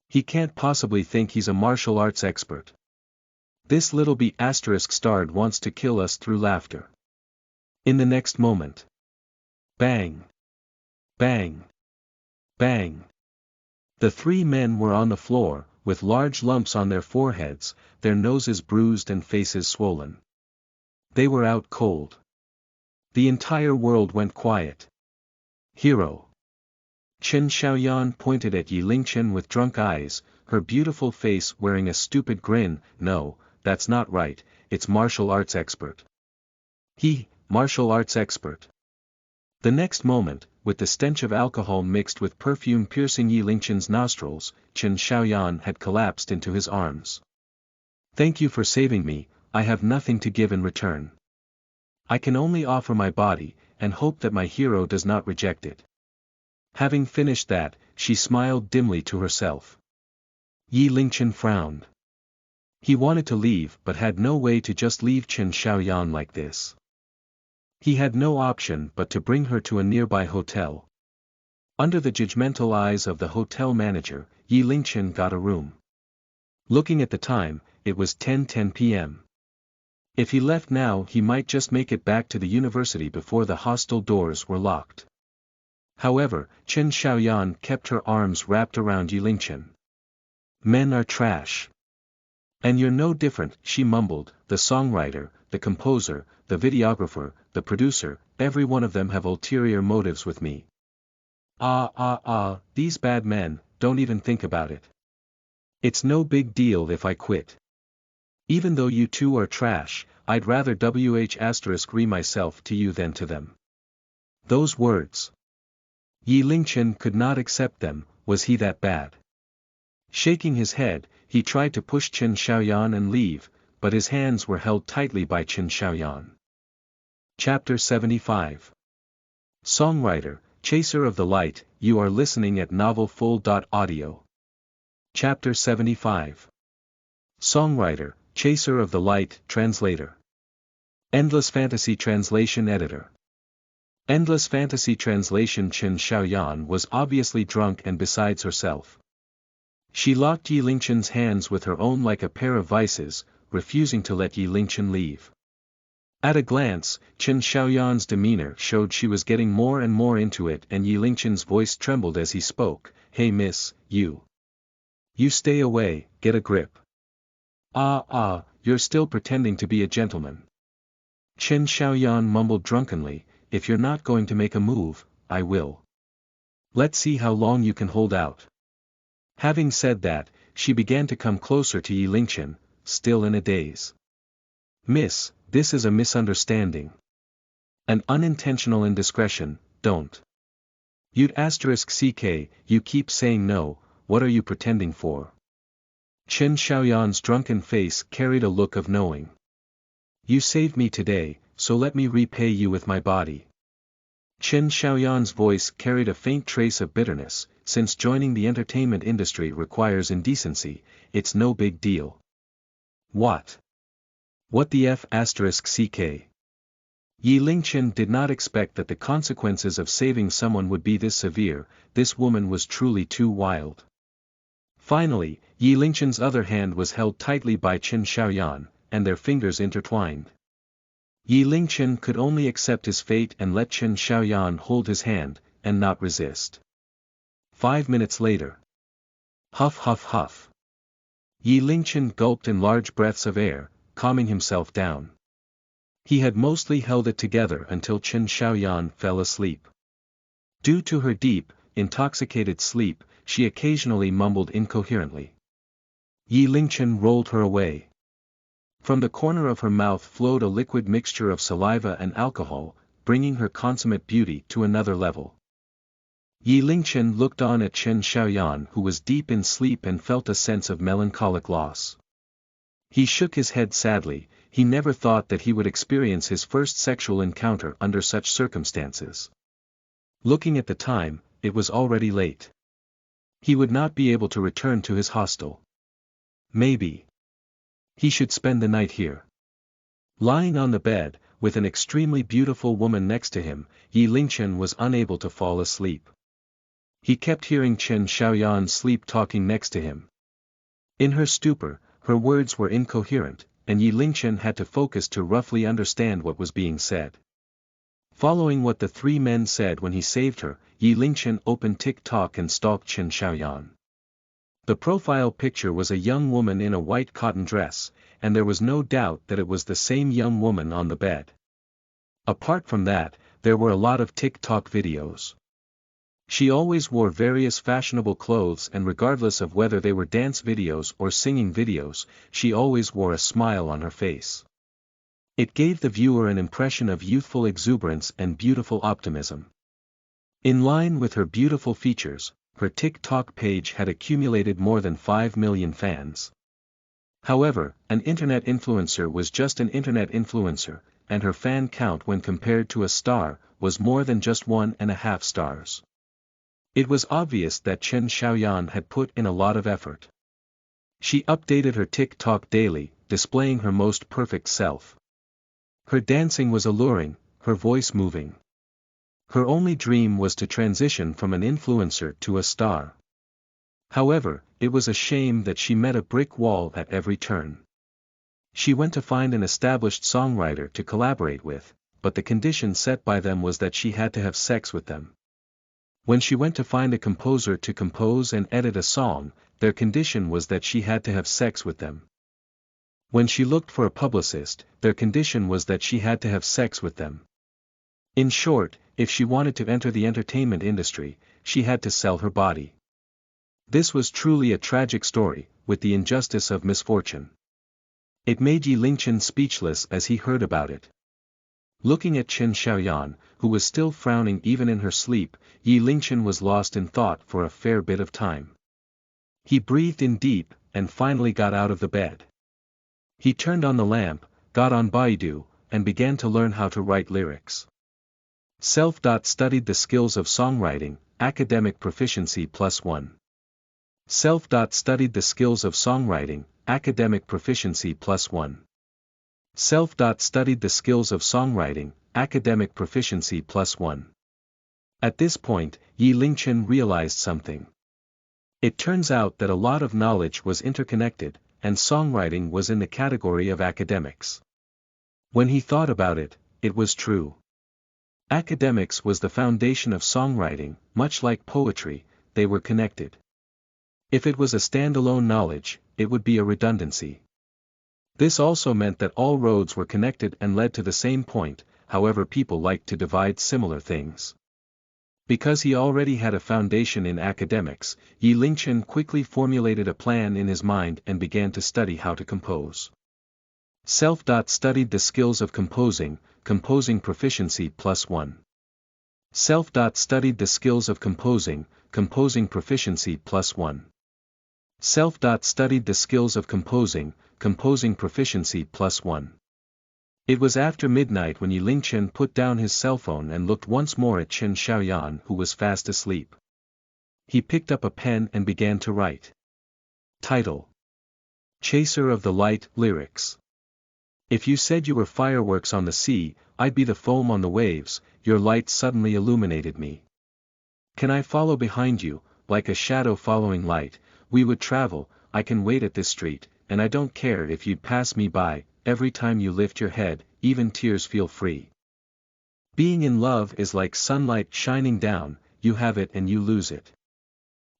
He can't possibly think he's a martial arts expert. This little B***** wants to kill us through laughter. In the next moment. Bang! Bang! Bang! The three men were on the floor, with large lumps on their foreheads, their noses bruised and faces swollen. They were out cold. The entire world went quiet. Hero. Chen Xiaoyan pointed at Yi Lingchen with drunk eyes, her beautiful face wearing a stupid grin. No, that's not right, it's martial arts expert. Martial arts expert. The next moment, with the stench of alcohol mixed with perfume piercing Yi Lingchen's nostrils, Chen Xiaoyan had collapsed into his arms. Thank you for saving me, I have nothing to give in return. I can only offer my body, and hope that my hero does not reject it. Having finished that, she smiled dimly to herself. Yi Lingchen frowned. He wanted to leave but had no way to just leave Chen Xiaoyan like this. He had no option but to bring her to a nearby hotel. Under the judgmental eyes of the hotel manager, Yi Lingchen got a room. Looking at the time, it was 10:10 p.m. If he left now he might just make it back to the university before the hostel doors were locked. However, Chen Xiaoyan kept her arms wrapped around Yi Lingchen. Men are trash. And you're no different, she mumbled, the songwriter, the composer, the videographer, the producer, every one of them have ulterior motives with me. These bad men, don't even think about it. It's no big deal if I quit. Even though you two are trash, I'd rather re myself to you than to them. Those words. Yi Lingchen could not accept them, was he that bad? Shaking his head, he tried to push Chen Xiaoyan and leave, but his hands were held tightly by Chen Xiaoyan. Chapter 75. Songwriter, Chaser of the Light, you are listening at novelfull.audio. Chapter 75. Songwriter, Chaser of the Light, Translator. Endless Fantasy Translation Editor. Endless Fantasy Translation. Chen Xiaoyan was obviously drunk and besides herself. She locked Yi Lingchen's hands with her own like a pair of vices, refusing to let Yi Lingchen leave. At a glance, Chen Xiaoyan's demeanor showed she was getting more and more into it, and Yi Lingchen's voice trembled as he spoke. Hey miss, you. You stay away, get a grip. You're still pretending to be a gentleman. Chen Xiaoyan mumbled drunkenly, if you're not going to make a move, I will. Let's see how long you can hold out. Having said that, she began to come closer to Yi Lingchen, still in a daze. Miss, this is a misunderstanding. An unintentional indiscretion, don't. You'd *CK, you keep saying no, what are you pretending for? Chen Xiaoyan's drunken face carried a look of knowing. You saved me today, so let me repay you with my body. Chen Xiaoyan's voice carried a faint trace of bitterness, since joining the entertainment industry requires indecency, it's no big deal. What? What the *CK? Yi Lingchen did not expect that the consequences of saving someone would be this severe, this woman was truly too wild. Finally, Yi Lingchen's other hand was held tightly by Chen Xiaoyan, and their fingers intertwined. Yi Lingchen could only accept his fate and let Chen Xiaoyan hold his hand, and not resist. 5 minutes later. Huff huff huff. Yi Lingchen gulped in large breaths of air, calming himself down. He had mostly held it together until Chen Xiaoyan fell asleep. Due to her deep, intoxicated sleep, she occasionally mumbled incoherently. Yi Lingchen rolled her away. From the corner of her mouth flowed a liquid mixture of saliva and alcohol, bringing her consummate beauty to another level. Yi Lingchen looked on at Chen Xiaoyan, who was deep in sleep and felt a sense of melancholic loss. He shook his head sadly, he never thought that he would experience his first sexual encounter under such circumstances. Looking at the time, it was already late. He would not be able to return to his hostel. Maybe he should spend the night here. Lying on the bed, with an extremely beautiful woman next to him, Yi Lingchen was unable to fall asleep. He kept hearing Chen Xiaoyan sleep talking next to him. In her stupor, her words were incoherent, and Yi Lingchen had to focus to roughly understand what was being said. Following what the three men said when he saved her, Yi Lingchen opened TikTok and stalked Chen Xiaoyan. The profile picture was a young woman in a white cotton dress, and there was no doubt that it was the same young woman on the bed. Apart from that, there were a lot of TikTok videos. She always wore various fashionable clothes, and regardless of whether they were dance videos or singing videos, she always wore a smile on her face. It gave the viewer an impression of youthful exuberance and beautiful optimism. In line with her beautiful features, her TikTok page had accumulated more than 5 million fans. However, an internet influencer was just an internet influencer, and her fan count when compared to a star, was more than just 1.5 stars. It was obvious that Chen Xiaoyan had put in a lot of effort. She updated her TikTok daily, displaying her most perfect self. Her dancing was alluring, her voice moving. Her only dream was to transition from an influencer to a star. However, it was a shame that she met a brick wall at every turn. She went to find an established songwriter to collaborate with, but the condition set by them was that she had to have sex with them. When she went to find a composer to compose and edit a song, their condition was that she had to have sex with them. When she looked for a publicist, their condition was that she had to have sex with them. In short, if she wanted to enter the entertainment industry, she had to sell her body. This was truly a tragic story, with the injustice of misfortune. It made Yi Lingchen speechless as he heard about it. Looking at Chen Xiaoyan, who was still frowning even in her sleep, Yi Lingchen was lost in thought for a fair bit of time. He breathed in deep, and finally got out of the bed. He turned on the lamp, got on Baidu, and began to learn how to write lyrics. Studied the skills of songwriting, academic proficiency +1. Studied the skills of songwriting, academic proficiency +1. Studied the skills of songwriting, academic proficiency +1. At this point, Yi Lingchen realized something. It turns out that a lot of knowledge was interconnected, and songwriting was in the category of academics. When he thought about it, it was true. Academics was the foundation of songwriting, much like poetry, they were connected. If it was a standalone knowledge, it would be a redundancy. This also meant that all roads were connected and led to the same point, however people like to divide similar things. Because he already had a foundation in academics, Yi Lingchen quickly formulated a plan in his mind and began to study how to compose. Self-studied the skills of composing proficiency +1. Self-studied the skills of composing proficiency +1. Self-studied the skills of composing proficiency +1. It was after midnight when Yi Lingchen put down his cell phone and looked once more at Chen Xiaoyan, who was fast asleep. He picked up a pen and began to write. Title: Chaser of the Light, Lyrics. If you said you were fireworks on the sea, I'd be the foam on the waves, your light suddenly illuminated me. Can I follow behind you, like a shadow following light? We would travel, I can wait at this street, and I don't care if you'd pass me by. Every time you lift your head, even tears feel free. Being in love is like sunlight shining down, you have it and you lose it.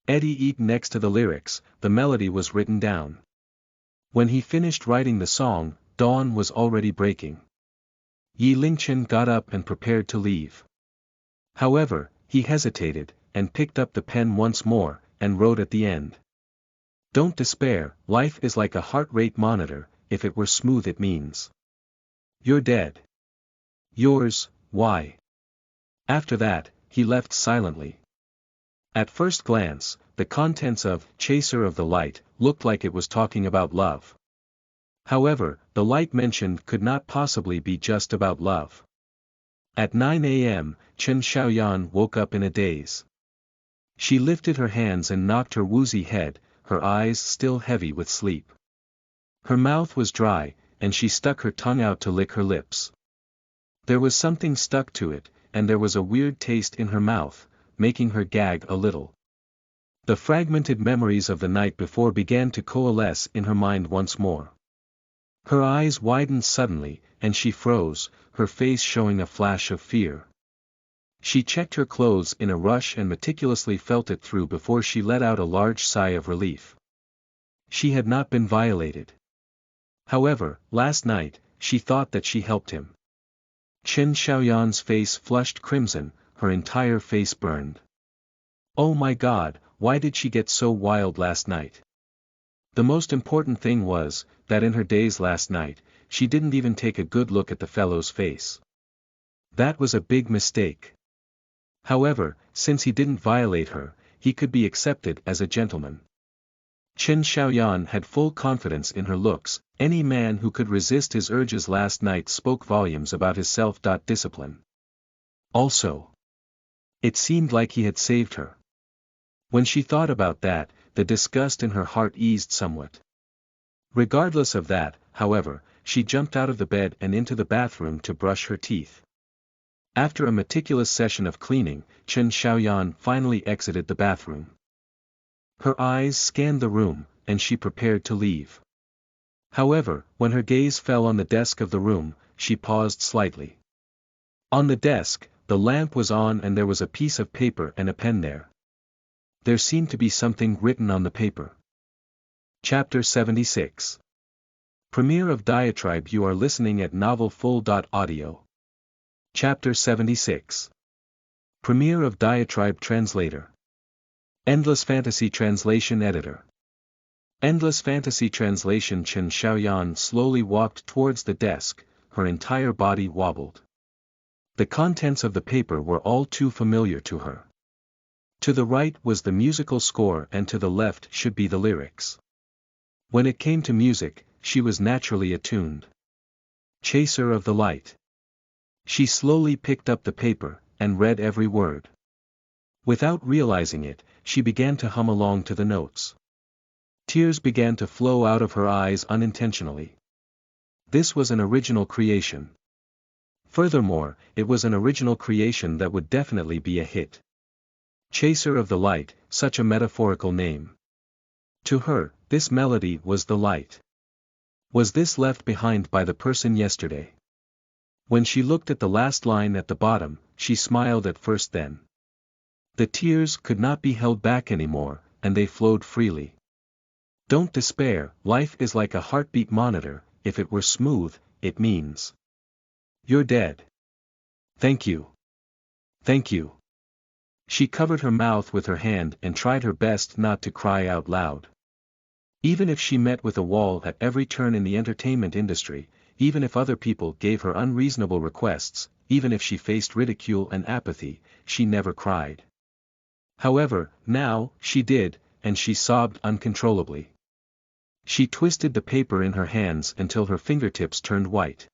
Eddie Eat. Next to the lyrics, the melody was written down. When he finished writing the song, dawn was already breaking. Yi Lingchen got up and prepared to leave. However, he hesitated, and picked up the pen once more, and wrote at the end. Don't despair, life is like a heart rate monitor, if it were smooth it means you're dead. Yours, Y. After that, he left silently. At first glance, the contents of Chaser of the Light looked like it was talking about love. However, the light mentioned could not possibly be just about love. At 9 a.m., Chen Xiaoyan woke up in a daze. She lifted her hands and knocked her woozy head, her eyes still heavy with sleep. Her mouth was dry, and she stuck her tongue out to lick her lips. There was something stuck to it, and there was a weird taste in her mouth, making her gag a little. The fragmented memories of the night before began to coalesce in her mind once more. Her eyes widened suddenly, and she froze, her face showing a flash of fear. She checked her clothes in a rush and meticulously felt it through before she let out a large sigh of relief. She had not been violated. However, last night, she thought that she helped him. Chen Xiaoyan's face flushed crimson, her entire face burned. Oh my God, why did she get so wild last night? The most important thing was, that in her daze last night, she didn't even take a good look at the fellow's face. That was a big mistake. However, since he didn't violate her, he could be accepted as a gentleman. Chen Xiaoyan had full confidence in her looks. Any man who could resist his urges last night spoke volumes about his self-discipline. Also, it seemed like he had saved her. When she thought about that, the disgust in her heart eased somewhat. Regardless of that, however, she jumped out of the bed and into the bathroom to brush her teeth. After a meticulous session of cleaning, Chen Xiaoyan finally exited the bathroom. Her eyes scanned the room, and she prepared to leave. However, when her gaze fell on the desk of the room, she paused slightly. On the desk, the lamp was on and there was a piece of paper and a pen there. There seemed to be something written on the paper. Chapter 76. Premiere of Diatribe. You are listening at novelfull.audio. Chapter 76. Premiere of Diatribe. Translator. Endless Fantasy Translation Editor. Endless Fantasy Translation. Chen Xiaoyan slowly walked towards the desk, her entire body wobbled. The contents of the paper were all too familiar to her. To the right was the musical score and to the left should be the lyrics. When it came to music, she was naturally attuned. Chaser of the Light. She slowly picked up the paper, and read every word. Without realizing it, she began to hum along to the notes. Tears began to flow out of her eyes unintentionally. This was an original creation. Furthermore, it was an original creation that would definitely be a hit. Chaser of the Light, such a metaphorical name. To her, this melody was the light. Was this left behind by the person yesterday? When she looked at the last line at the bottom, she smiled at first, then. The tears could not be held back anymore, and they flowed freely. Don't despair, life is like a heartbeat monitor, if it were smooth, it means you're dead. Thank you. Thank you. She covered her mouth with her hand and tried her best not to cry out loud. Even if she met with a wall at every turn in the entertainment industry, even if other people gave her unreasonable requests, even if she faced ridicule and apathy, she never cried. However, now, she did, and she sobbed uncontrollably. She twisted the paper in her hands until her fingertips turned white.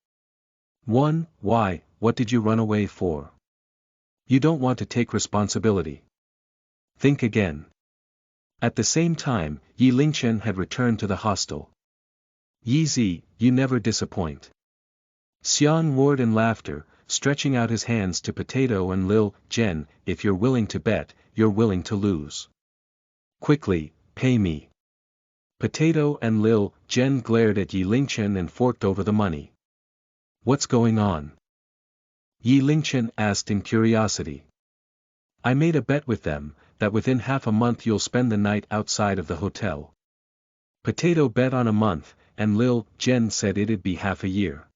Why, what did you run away for? You don't want to take responsibility. Think again. At the same time, Yi Lingchen had returned to the hostel. Yi Zi, you never disappoint. Xiang roared in laughter, stretching out his hands to Potato and Lil Jen. If you're willing to bet, you're willing to lose. Quickly, pay me. Potato and Lil Jen glared at Yi Lingchen and forked over the money. What's going on? Yi Lingchen asked in curiosity. I made a bet with them, that within half a month you'll spend the night outside of the hotel. Potato bet on a month, and Lil Jen said it'd be half a year.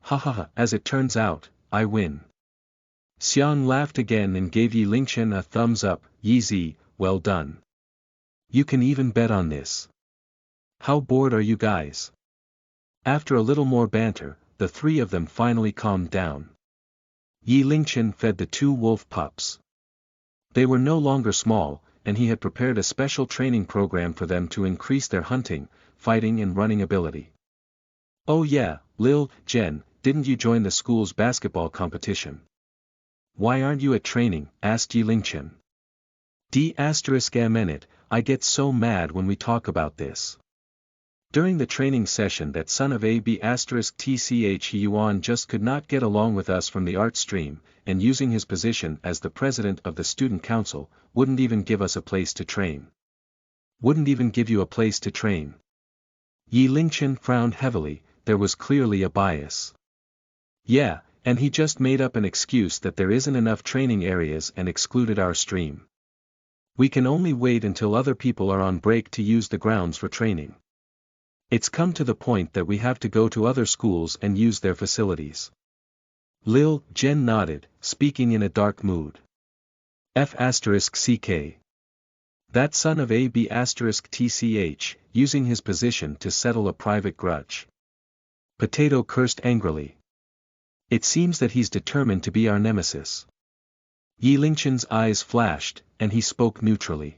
Ha ha ha, as it turns out, I win. Xiang laughed again and gave Yi Lingchen a thumbs up. Yi Zi, well done. You can even bet on this. How bored are you guys? After a little more banter, the three of them finally calmed down. Yi Lingchen fed the two wolf pups. They were no longer small, and he had prepared a special training program for them to increase their hunting, fighting and running ability. Oh yeah, Lil Jen, didn't you join the school's basketball competition? Why aren't you at training? Asked Yi Lingchen. D****, I get so mad when we talk about this. During the training session that son of A****TCH Yuan just could not get along with us from the art stream, and using his position as the president of the student council, wouldn't even give us a place to train. Wouldn't even give you a place to train. Yi Lingchen frowned heavily, there was clearly a bias. Yeah, and he just made up an excuse that there isn't enough training areas and excluded our stream. We can only wait until other people are on break to use the grounds for training. It's come to the point that we have to go to other schools and use their facilities. Lil Jen nodded, speaking in a dark mood. F***ck. That son of A***TCH, using his position to settle a private grudge. Potato cursed angrily. It seems that he's determined to be our nemesis. Yi Lingchen's eyes flashed, and he spoke neutrally.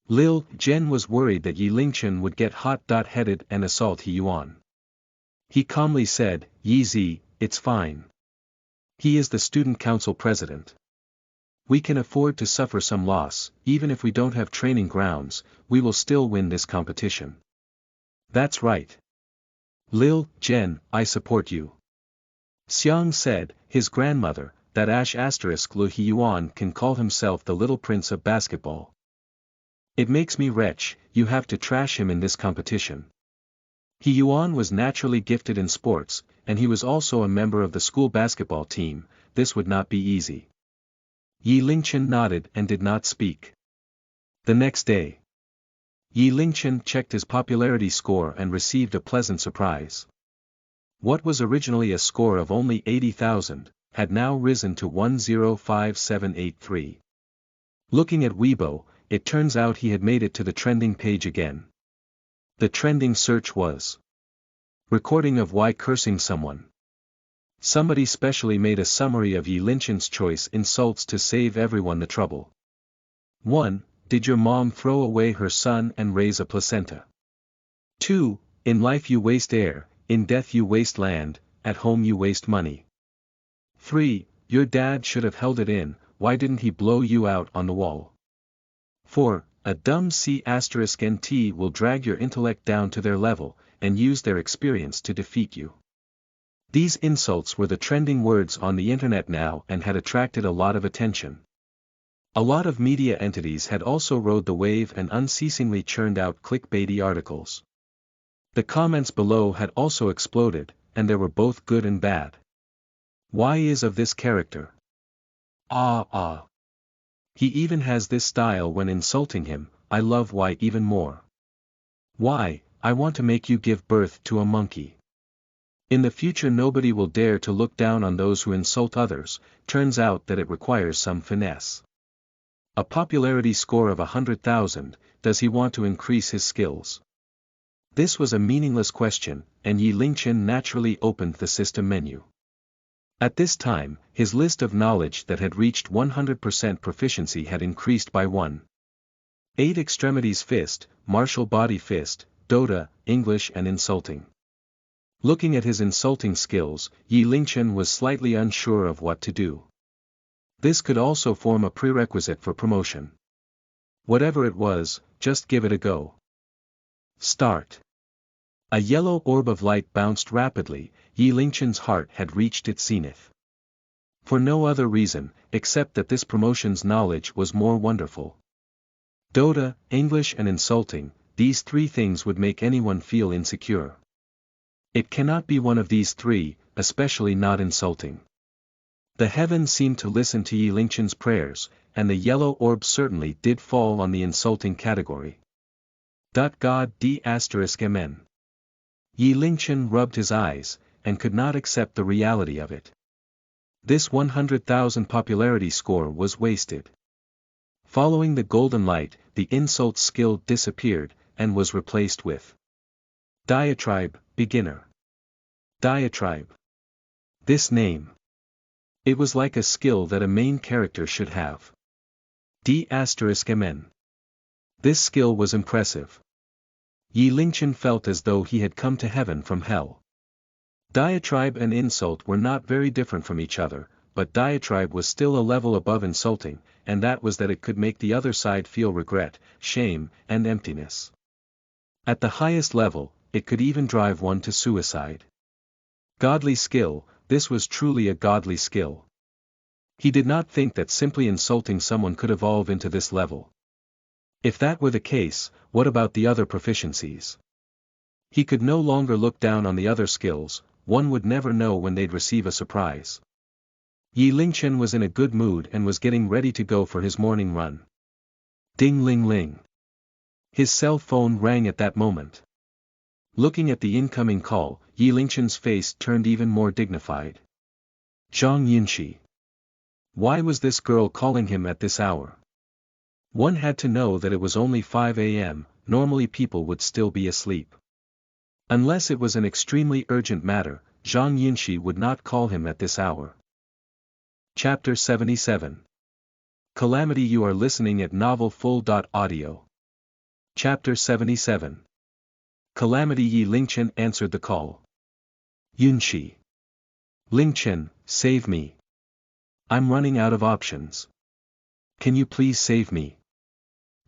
Lil Jen was worried that Yi Lingchen would get hot-headed and assault He Yuan. He calmly said, Yi Zi, it's fine. He is the student council president. We can afford to suffer some loss, even if we don't have training grounds, we will still win this competition. That's right. Lil Jen, I support you. Xiang said, his grandmother, that Lu He Yuan can call himself the little prince of basketball. It makes me retch, you have to trash him in this competition. He Yuan was naturally gifted in sports, and he was also a member of the school basketball team, this would not be easy. Yi Lingchen nodded and did not speak. The next day, Yi Lingchen checked his popularity score and received a pleasant surprise. What was originally a score of only 80,000, had now risen to 105783. Looking at Weibo, it turns out he had made it to the trending page again. The trending search was recording of why cursing someone. Somebody specially made a summary of Yi Lingchen's choice insults to save everyone the trouble. 1. Did your mom throw away her son and raise a placenta? 2. In life you waste air, in death you waste land, at home you waste money. 3. Your dad should have held it in, why didn't he blow you out on the wall? 4. A dumb C***nt will drag your intellect down to their level, and use their experience to defeat you. These insults were the trending words on the internet now and had attracted a lot of attention. A lot of media entities had also rode the wave and unceasingly churned out clickbaity articles. The comments below had also exploded, and there were both good and bad. Why is of this character? He even has this style when insulting him, I love why even more. Why, I want to make you give birth to a monkey. In the future nobody will dare to look down on those who insult others. Turns out that it requires some finesse. A popularity score of 100,000, does he want to increase his skills? This was a meaningless question, and Yi Lingchen naturally opened the system menu. At this time, his list of knowledge that had reached 100% proficiency had increased by 1. 8 extremities fist, martial body fist, Dota, English and insulting. Looking at his insulting skills, Yi Lingchen was slightly unsure of what to do. This could also form a prerequisite for promotion. Whatever it was, just give it a go. Start. A yellow orb of light bounced rapidly. Yi Lingchen's heart had reached its zenith. For no other reason, except that this promotion's knowledge was more wonderful. Dota, English and insulting, these 3 things would make anyone feel insecure. It cannot be one of these 3, especially not insulting. The heavens seemed to listen to Yi Lingchen's prayers, and the yellow orb certainly did fall on the insulting category. God d*mn. Yi Lingchen rubbed his eyes, and could not accept the reality of it. This 100,000 popularity score was wasted. Following the golden light, the insult skill disappeared, and was replaced with Diatribe, beginner. Diatribe. This name. It was like a skill that a main character should have. D*mn. This skill was impressive. Yi Lingchen felt as though he had come to heaven from hell. Diatribe and insult were not very different from each other, but diatribe was still a level above insulting, and that was that it could make the other side feel regret, shame, and emptiness. At the highest level, it could even drive one to suicide. Godly skill, this was truly a godly skill. He did not think that simply insulting someone could evolve into this level. If that were the case, what about the other proficiencies? He could no longer look down on the other skills, one would never know when they'd receive a surprise. Yi Lingchen was in a good mood and was getting ready to go for his morning run. Ding-ling-ling. His cell phone rang at that moment. Looking at the incoming call, Yi Lingchen's face turned even more dignified. Zhang Yunxi. Why was this girl calling him at this hour? One had to know that it was only 5 a.m., normally people would still be asleep. Unless it was an extremely urgent matter, Zhang Yunxi would not call him at this hour. Chapter 77. Calamity. You are listening at novelfull.audio. Chapter 77. Calamity. Yi Lingchen answered the call. Yunxi. Lingchen, save me. I'm running out of options. Can you please save me?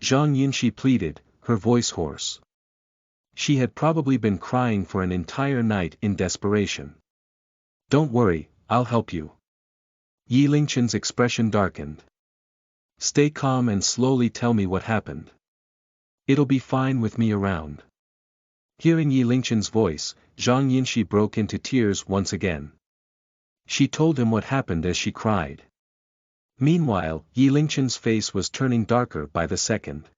Zhang Yunxi pleaded, her voice hoarse. She had probably been crying for an entire night in desperation. Don't worry, I'll help you. Yi Lingchen's expression darkened. Stay calm and slowly tell me what happened. It'll be fine with me around. Hearing Yi Lingchen's voice, Zhang Yunxi broke into tears once again. She told him what happened as she cried. Meanwhile, Yi Lingchen's face was turning darker by the second.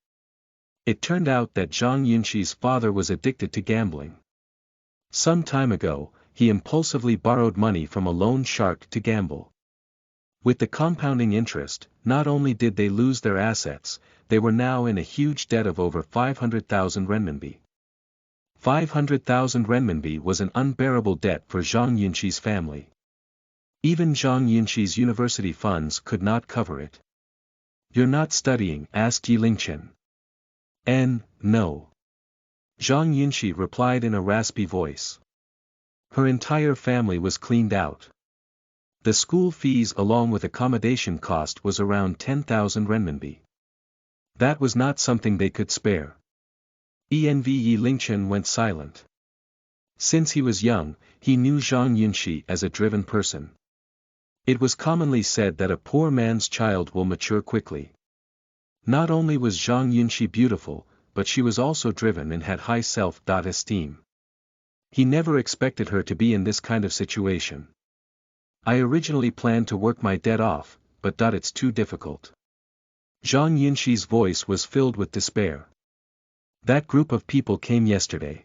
It turned out that Zhang Yunxi's father was addicted to gambling. Some time ago, he impulsively borrowed money from a loan shark to gamble. With the compounding interest, not only did they lose their assets, they were now in a huge debt of over 500,000 renminbi. 500,000 renminbi was an unbearable debt for Zhang Yunxi's family. Even Zhang Yunxi's university funds could not cover it. You're not studying? Asked Yi Lingchen. No. Zhang Yunxi replied in a raspy voice. Her entire family was cleaned out. The school fees along with accommodation cost was around 10,000 renminbi. That was not something they could spare. Yi Lingchen went silent. Since he was young, he knew Zhang Yunxi as a driven person. It was commonly said that a poor man's child will mature quickly. Not only was Zhang Yunxi beautiful, but she was also driven and had high self-esteem. He never expected her to be in this kind of situation. I originally planned to work my debt off, but it's too difficult. Zhang Yunxi's voice was filled with despair. That group of people came yesterday.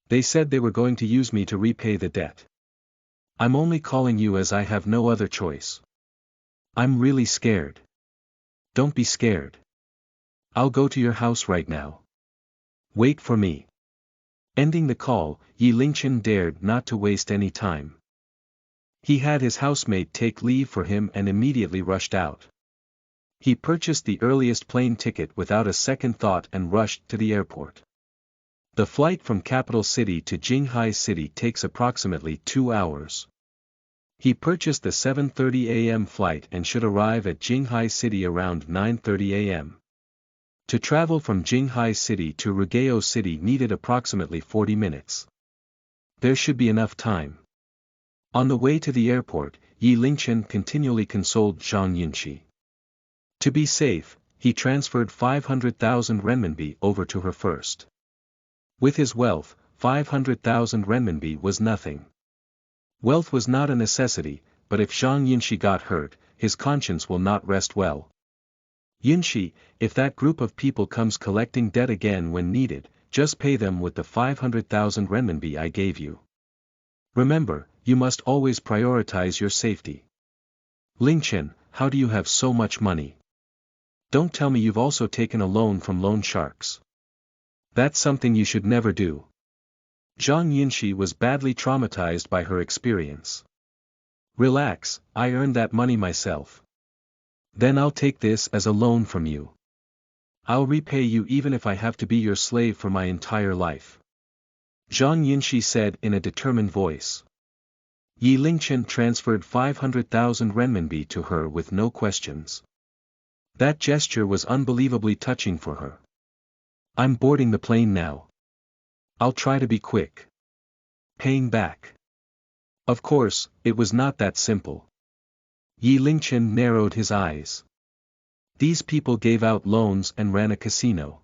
They said they were going to use me to repay the debt. I'm only calling you as I have no other choice. I'm really scared. Don't be scared. I'll go to your house right now. Wait for me. Ending the call, Yi Lingchen dared not to waste any time. He had his housemate take leave for him and immediately rushed out. He purchased the earliest plane ticket without a second thought and rushed to the airport. The flight from capital city to Jinghai City takes approximately 2 hours. He purchased the 7:30 a.m. flight and should arrive at Jinghai City around 9:30 a.m. To travel from Jinghai City to Rugao City needed approximately 40 minutes. There should be enough time. On the way to the airport, Yi Lingchen continually consoled Zhang Yunxi. To be safe, he transferred 500,000 renminbi over to her first. With his wealth, 500,000 renminbi was nothing. Wealth was not a necessity, but if Zhang Yunxi got hurt, his conscience will not rest well. Yunxi, if that group of people comes collecting debt again when needed, just pay them with the 500,000 renminbi I gave you. Remember, you must always prioritize your safety. Lingchen, how do you have so much money? Don't tell me you've also taken a loan from loan sharks. That's something you should never do. Zhang Yunxi was badly traumatized by her experience. Relax, I earned that money myself. Then I'll take this as a loan from you. I'll repay you even if I have to be your slave for my entire life. Zhang Yunxi said in a determined voice. Yi Lingchen transferred 500,000 renminbi to her with no questions. That gesture was unbelievably touching for her. I'm boarding the plane now. I'll try to be quick. Paying back. Of course, it was not that simple. Yi Lingchen narrowed his eyes. These people gave out loans and ran a casino.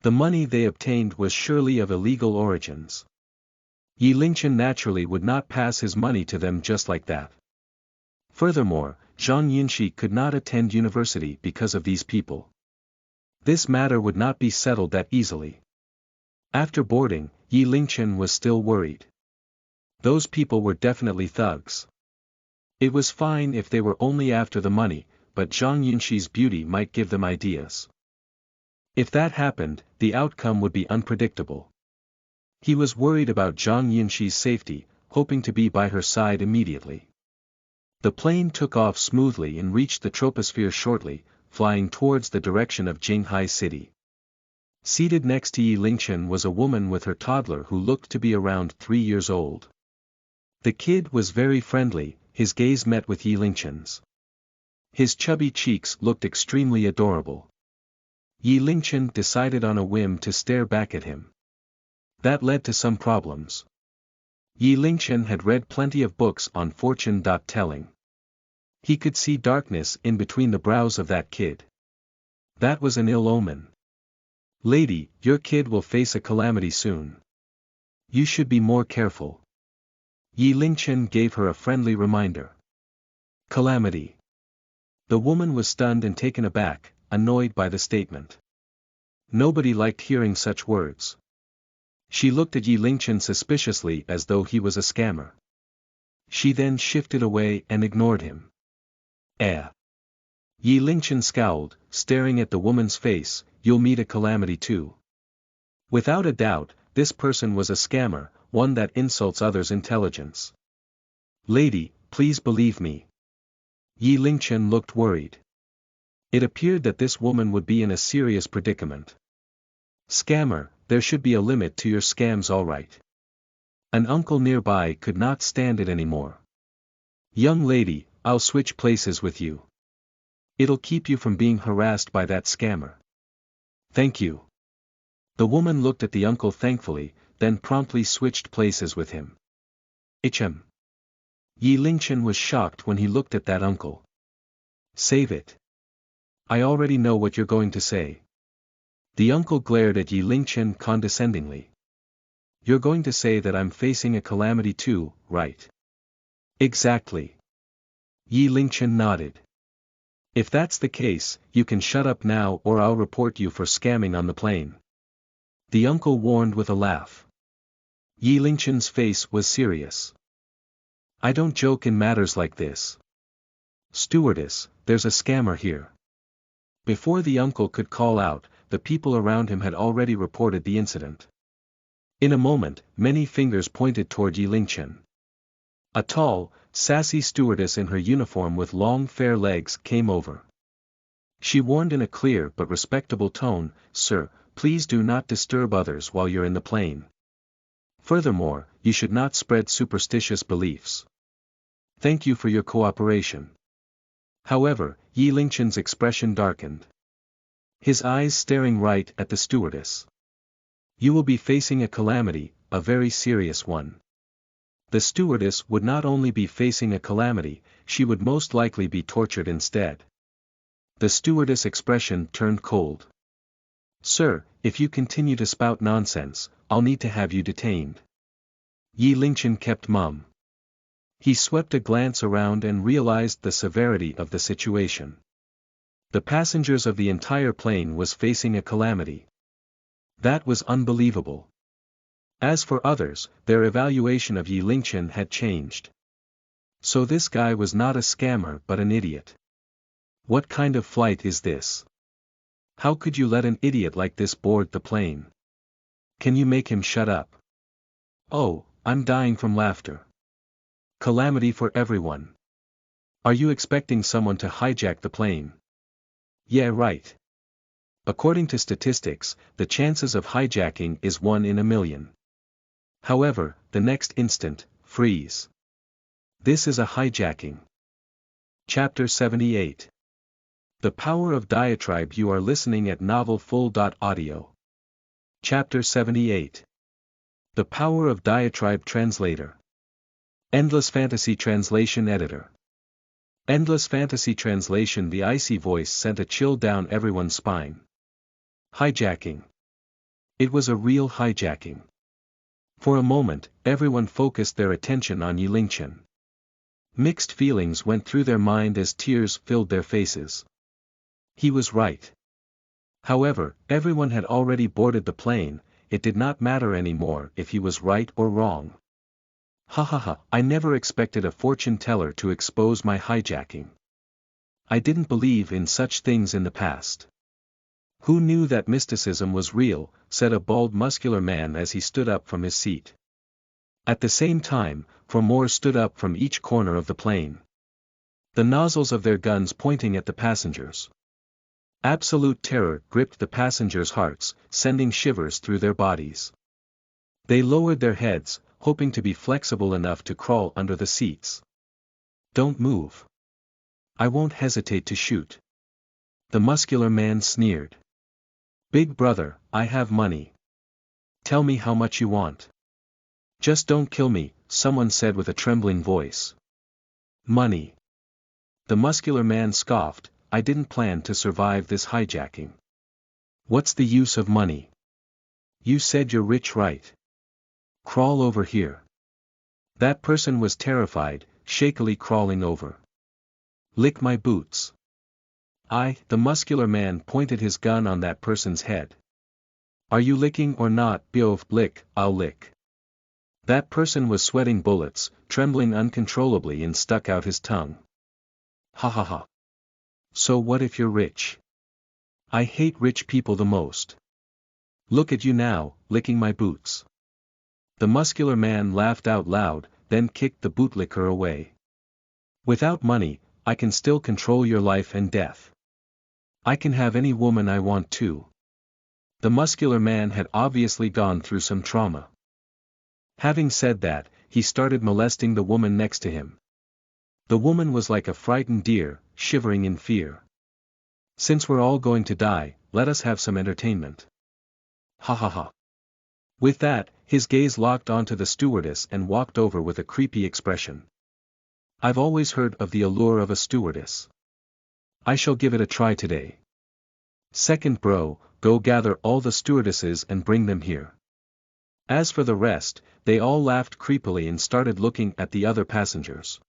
The money they obtained was surely of illegal origins. Yi Lingchen naturally would not pass his money to them just like that. Furthermore, Zhang Yunxi could not attend university because of these people. This matter would not be settled that easily. After boarding, Yi Lingchen was still worried. Those people were definitely thugs. It was fine if they were only after the money, but Zhang Yunxi's beauty might give them ideas. If that happened, the outcome would be unpredictable. He was worried about Zhang Yunxi's safety, hoping to be by her side immediately. The plane took off smoothly and reached the troposphere shortly, flying towards the direction of Jinghai City. Seated next to Yi Lingchen was a woman with her toddler who looked to be around 3 years old. The kid was very friendly, his gaze met with Yi Lingchen's. His chubby cheeks looked extremely adorable. Yi Lingchen decided on a whim to stare back at him. That led to some problems. Yi Lingchen had read plenty of books on fortune-telling. He could see darkness in between the brows of that kid. That was an ill omen. Lady, your kid will face a calamity soon. You should be more careful. Yi Lingchen gave her a friendly reminder. Calamity. The woman was stunned and taken aback, annoyed by the statement. Nobody liked hearing such words. She looked at Yi Lingchen suspiciously as though he was a scammer. She then shifted away and ignored him. Yi Lingchen scowled, staring at the woman's face, you'll meet a calamity too. Without a doubt, this person was a scammer, one that insults others' intelligence. Lady, please believe me. Yi Lingchen looked worried. It appeared that this woman would be in a serious predicament. Scammer, there should be a limit to your scams, all right. An uncle nearby could not stand it anymore. Young lady, I'll switch places with you. It'll keep you from being harassed by that scammer. Thank you. The woman looked at the uncle thankfully, then promptly switched places with him. Hm. Yi Lingchen was shocked when he looked at that uncle. Save it. I already know what you're going to say. The uncle glared at Yi Lingchen condescendingly. You're going to say that I'm facing a calamity too, right? Exactly. Yi Lingchen nodded. If that's the case, you can shut up now or I'll report you for scamming on the plane. The uncle warned with a laugh. Yi Lingchen's face was serious. I don't joke in matters like this. Stewardess, there's a scammer here. Before the uncle could call out, the people around him had already reported the incident. In a moment, many fingers pointed toward Yi Lingchen. A tall, sassy stewardess in her uniform with long fair legs came over. She warned in a clear but respectable tone, "Sir, please do not disturb others while you're in the plane. Furthermore, you should not spread superstitious beliefs. Thank you for your cooperation." However, Yi Lingchen's expression darkened. His eyes staring right at the stewardess. You will be facing a calamity, a very serious one. The stewardess would not only be facing a calamity, she would most likely be tortured instead. The stewardess' expression turned cold. Sir, if you continue to spout nonsense, I'll need to have you detained. Yi Lingchen kept mum. He swept a glance around and realized the severity of the situation. The passengers of the entire plane was facing a calamity. That was unbelievable. As for others, their evaluation of Yi Lingchen had changed. So this guy was not a scammer but an idiot. What kind of flight is this? How could you let an idiot like this board the plane? Can you make him shut up? Oh, I'm dying from laughter. Calamity for everyone. Are you expecting someone to hijack the plane? Yeah, right. According to statistics, the chances of hijacking is 1 in a million. However, the next instant, freeze. This is a hijacking. Chapter 78. The Power of Diatribe. You are listening at novelfull.audio. Chapter 78. The Power of Diatribe. Translator. Endless Fantasy Translation Editor. Endless Fantasy Translation. The icy voice sent a chill down everyone's spine. Hijacking. It was a real hijacking. For a moment, everyone focused their attention on Yi Lingchen. Mixed feelings went through their mind as tears filled their faces. He was right. However, everyone had already boarded the plane, it did not matter anymore if he was right or wrong. Ha ha ha, I never expected a fortune teller to expose my hijacking. I didn't believe in such things in the past. Who knew that mysticism was real, said a bald muscular man as he stood up from his seat. At the same time, 4 more stood up from each corner of the plane. The nozzles of their guns pointing at the passengers. Absolute terror gripped the passengers' hearts, sending shivers through their bodies. They lowered their heads, hoping to be flexible enough to crawl under the seats. Don't move. I won't hesitate to shoot. The muscular man sneered. Big brother, I have money. Tell me how much you want. Just don't kill me, someone said with a trembling voice. Money. The muscular man scoffed, I didn't plan to survive this hijacking. What's the use of money? You said you're rich, right? Crawl over here. That person was terrified, shakily crawling over. Lick my boots. The muscular man pointed his gun on that person's head. Are you licking or not? Biov, lick, I'll lick. That person was sweating bullets, trembling uncontrollably and stuck out his tongue. Ha ha ha. So what if you're rich? I hate rich people the most. Look at you now, licking my boots. The muscular man laughed out loud, then kicked the bootlicker away. Without money, I can still control your life and death. I can have any woman I want to. The muscular man had obviously gone through some trauma. Having said that, he started molesting the woman next to him. The woman was like a frightened deer, shivering in fear. Since we're all going to die, let us have some entertainment. Ha ha ha. With that, his gaze locked onto the stewardess and walked over with a creepy expression. I've always heard of the allure of a stewardess. I shall give it a try today. Second bro, go gather all the stewardesses and bring them here. As for the rest, they all laughed creepily and started looking at the other passengers.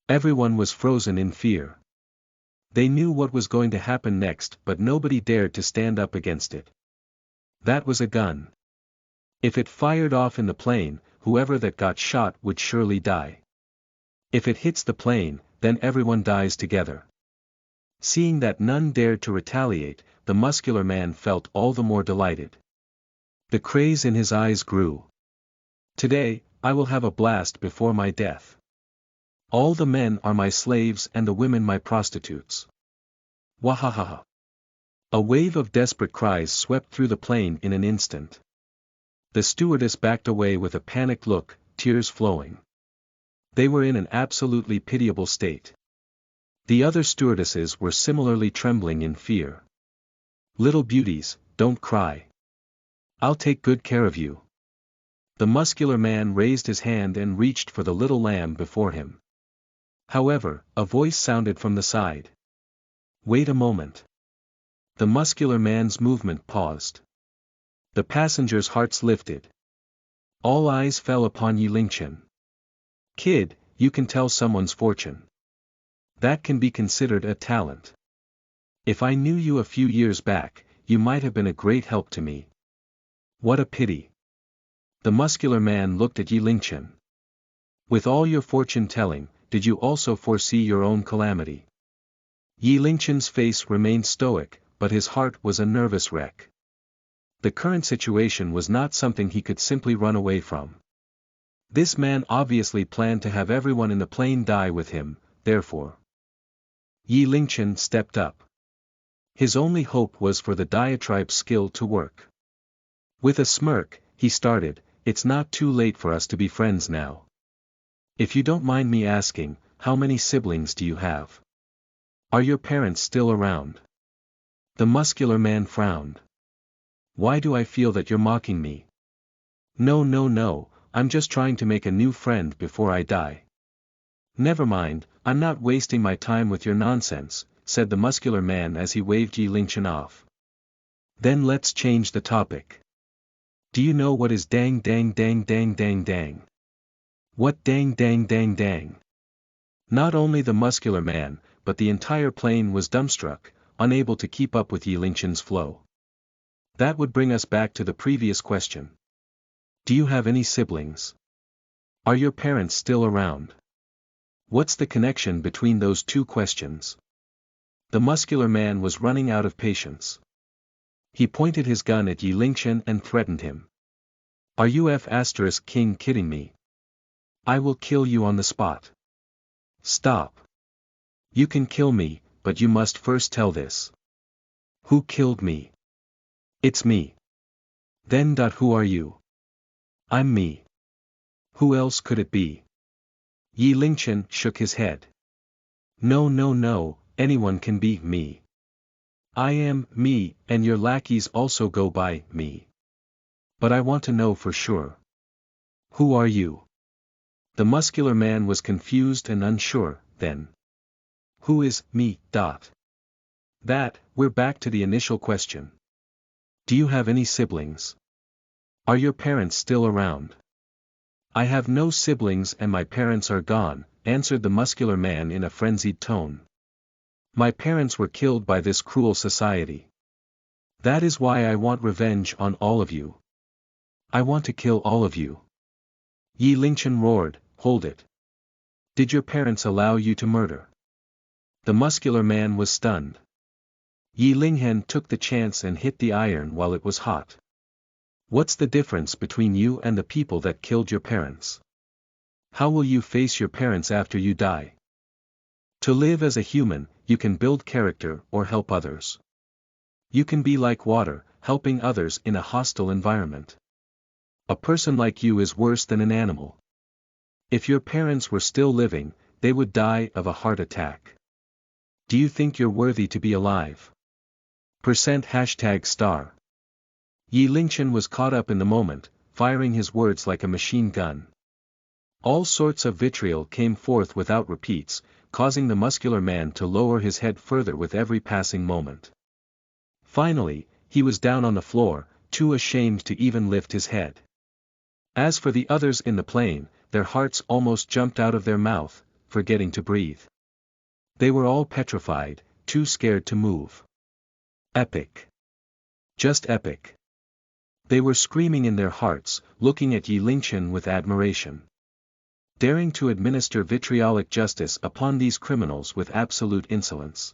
Everyone was frozen in fear. They knew what was going to happen next, but nobody dared to stand up against it. That was a gun. If it fired off in the plane, whoever that got shot would surely die. If it hits the plane, then everyone dies together. Seeing that none dared to retaliate, the muscular man felt all the more delighted. The craze in his eyes grew. Today, I will have a blast before my death. All the men are my slaves and the women my prostitutes. Wahahaha. A wave of desperate cries swept through the plane in an instant. The stewardess backed away with a panicked look, tears flowing. They were in an absolutely pitiable state. The other stewardesses were similarly trembling in fear. Little beauties, don't cry. I'll take good care of you. The muscular man raised his hand and reached for the little lamb before him. However, a voice sounded from the side. Wait a moment. The muscular man's movement paused. The passengers' hearts lifted. All eyes fell upon Yi Lingchen. Kid, you can tell someone's fortune. That can be considered a talent. If I knew you a few years back, you might have been a great help to me. What a pity. The muscular man looked at Yi Lingchen. With all your fortune-telling, did you also foresee your own calamity? Yi Lingchen's face remained stoic, but his heart was a nervous wreck. The current situation was not something he could simply run away from. This man obviously planned to have everyone in the plane die with him, therefore. Yi Lingchen stepped up. His only hope was for the diatribe's skill to work. With a smirk, he started, it's not too late for us to be friends now. If you don't mind me asking, how many siblings do you have? Are your parents still around? The muscular man frowned. Why do I feel that you're mocking me? No, I'm just trying to make a new friend before I die. Never mind, I'm not wasting my time with your nonsense, said the muscular man as he waved Yi Lingchen off. Then let's change the topic. Do you know what is dang dang dang dang dang dang? What dang dang dang dang? Not only the muscular man, but the entire plane was dumbstruck, unable to keep up with Yi Lingchen's flow. That would bring us back to the previous question. Do you have any siblings? Are your parents still around? What's the connection between those two questions? The muscular man was running out of patience. He pointed his gun at Yi Lingchen and threatened him. Are you King kidding me? I will kill you on the spot. Stop. You can kill me, but you must first tell this. Who killed me? It's me. Then who are you? I'm me. Who else could it be? Yi Lingchen shook his head. No, anyone can be me. I am me, and your lackeys also go by me. But I want to know for sure. Who are you? The muscular man was confused and unsure, then. Who is me? We're back to the initial question. Do you have any siblings? Are your parents still around? I have no siblings and my parents are gone, answered the muscular man in a frenzied tone. My parents were killed by this cruel society. That is why I want revenge on all of you. I want to kill all of you. Yi Lingchen roared, hold it. Did your parents allow you to murder? The muscular man was stunned. Yi Linghen took the chance and hit the iron while it was hot. What's the difference between you and the people that killed your parents? How will you face your parents after you die? To live as a human, you can build character or help others. You can be like water, helping others in a hostile environment. A person like you is worse than an animal. If your parents were still living, they would die of a heart attack. Do you think you're worthy to be alive? #*. Yi Lingchen was caught up in the moment, firing his words like a machine gun. All sorts of vitriol came forth without repeats, causing the muscular man to lower his head further with every passing moment. Finally, he was down on the floor, too ashamed to even lift his head. As for the others in the plane, their hearts almost jumped out of their mouth, forgetting to breathe. They were all petrified, too scared to move. Epic. Just epic. They were screaming in their hearts, looking at Yi Lingchen with admiration. Daring to administer vitriolic justice upon these criminals with absolute insolence.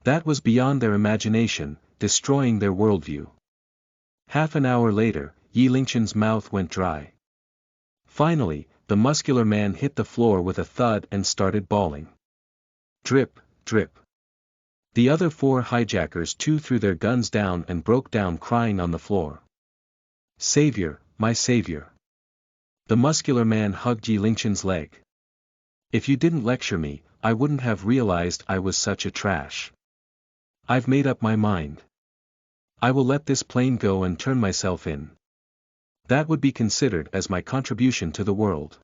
That was beyond their imagination, destroying their worldview. Half an hour later, Yi Lingchen's mouth went dry. Finally, the muscular man hit the floor with a thud and started bawling. Drip, drip. The other 4 hijackers too threw their guns down and broke down crying on the floor. Savior, my savior. The muscular man hugged Yi Lingchen's leg. If you didn't lecture me, I wouldn't have realized I was such a trash. I've made up my mind. I will let this plane go and turn myself in. That would be considered as my contribution to the world.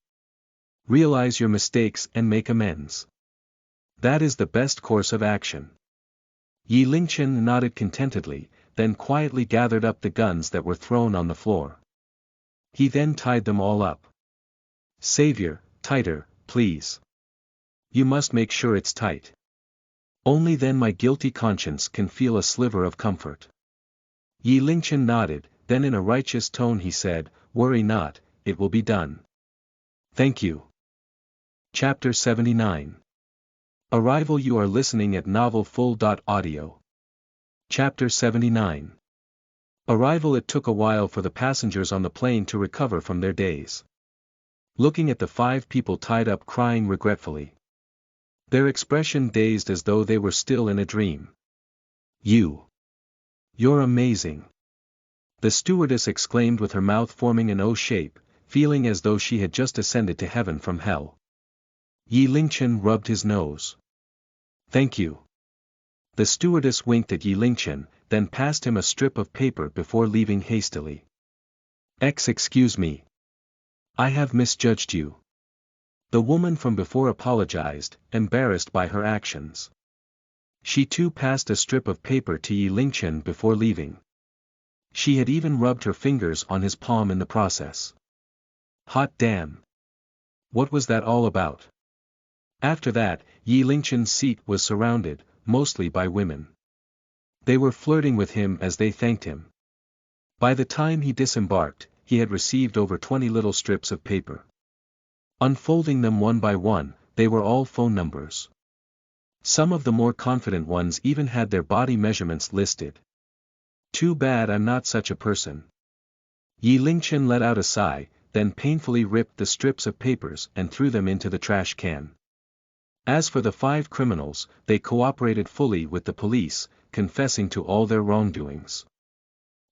Realize your mistakes and make amends. That is the best course of action. Yi Lingchen nodded contentedly, then quietly gathered up the guns that were thrown on the floor. He then tied them all up. Savior, tighter, please. You must make sure it's tight. Only then my guilty conscience can feel a sliver of comfort. Yi Lingchen nodded, then in a righteous tone he said, worry not, it will be done. Thank you. Chapter 79. Arrival. You are listening at novelfull.audio. Chapter 79. Arrival. It took a while for the passengers on the plane to recover from their daze. Looking at the 5 people tied up crying regretfully. Their expression dazed as though they were still in a dream. You're amazing. The stewardess exclaimed with her mouth forming an O shape, feeling as though she had just ascended to heaven from hell. Yi Lingchen rubbed his nose. Thank you. The stewardess winked at Yi Lingchen, then passed him a strip of paper before leaving hastily. Excuse me. I have misjudged you. The woman from before apologized, embarrassed by her actions. She too passed a strip of paper to Yi Lingchen before leaving. She had even rubbed her fingers on his palm in the process. Hot damn. What was that all about? After that, Yi Lingchen's seat was surrounded, mostly by women. They were flirting with him as they thanked him. By the time he disembarked, he had received over 20 little strips of paper. Unfolding them one by one, they were all phone numbers. Some of the more confident ones even had their body measurements listed. Too bad I'm not such a person. Yi Lingchen let out a sigh, then painfully ripped the strips of papers and threw them into the trash can. As for the 5 criminals, they cooperated fully with the police, confessing to all their wrongdoings.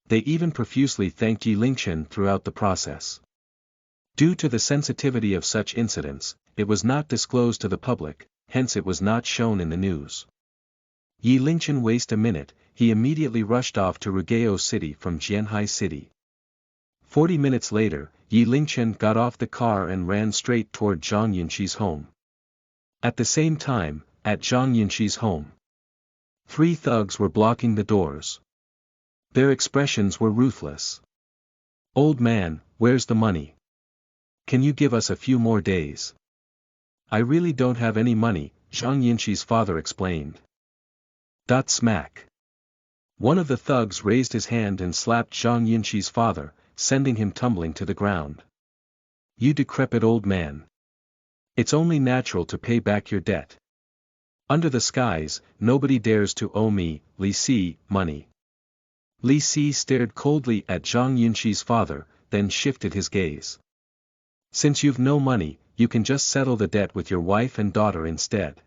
They even profusely thanked Yi Lingchen throughout the process. Due to the sensitivity of such incidents, it was not disclosed to the public, hence it was not shown in the news. Yi Lingchen wasted a minute, he immediately rushed off to Rugao City from Jianhai City. 40 minutes later, Yi Lingchen got off the car and ran straight toward Zhang Yunxi's home. At the same time, at Zhang Yunxi's home, 3 thugs were blocking the doors. Their expressions were ruthless. Old man, where's the money? Can you give us a few more days? I really don't have any money, Zhang Yunxi's father explained. Smack. One of the thugs raised his hand and slapped Zhang Yunxi's father, sending him tumbling to the ground. You decrepit old man. It's only natural to pay back your debt. Under the skies, nobody dares to owe me, Li Si, money. Li Si stared coldly at Zhang Yunxi's father, then shifted his gaze. Since you've no money, you can just settle the debt with your wife and daughter instead.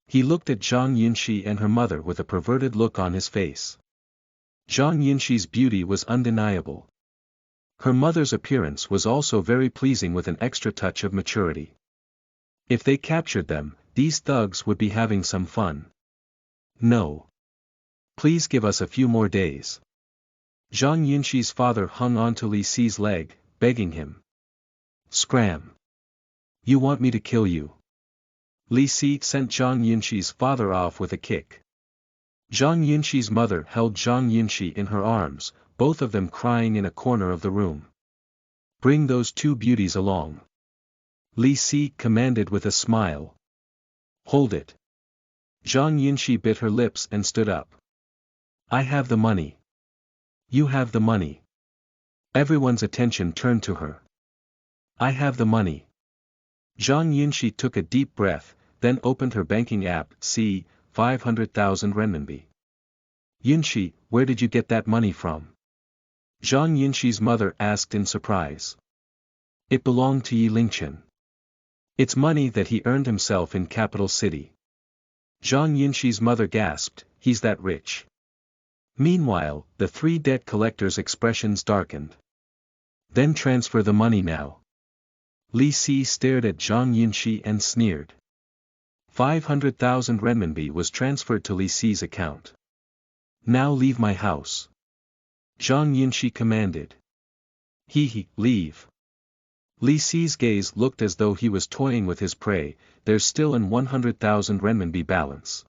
He looked at Zhang Yunxi and her mother with a perverted look on his face. Zhang Yunxi's beauty was undeniable. Her mother's appearance was also very pleasing with an extra touch of maturity. If they captured them, these thugs would be having some fun. No. Please give us a few more days. Zhang Yunxi's father hung onto Li Si's leg, begging him. Scram. You want me to kill you? Li Si sent Zhang Yunxi's father off with a kick. Zhang Yunxi's mother held Zhang Yunxi in her arms, both of them crying in a corner of the room. Bring those 2 beauties along. Li Si commanded with a smile. Hold it. Zhang Yunxi bit her lips and stood up. I have the money. You have the money. Everyone's attention turned to her. I have the money. Zhang Yunxi took a deep breath, then opened her banking app. See, 500,000 renminbi. Yunxi, where did you get that money from? Zhang Yunxi's mother asked in surprise. It belonged to Yi Lingchen. It's money that he earned himself in capital city. Zhang Yunxi's mother gasped, he's that rich. Meanwhile, the three debt collectors' expressions darkened. Then transfer the money now. Li Si stared at Zhang Yunxi and sneered. 500,000 renminbi was transferred to Li Si's account. Now leave my house. Zhang Yunxi commanded. Leave. Li Si's gaze looked as though he was toying with his prey. There's still an 100,000 renminbi balance.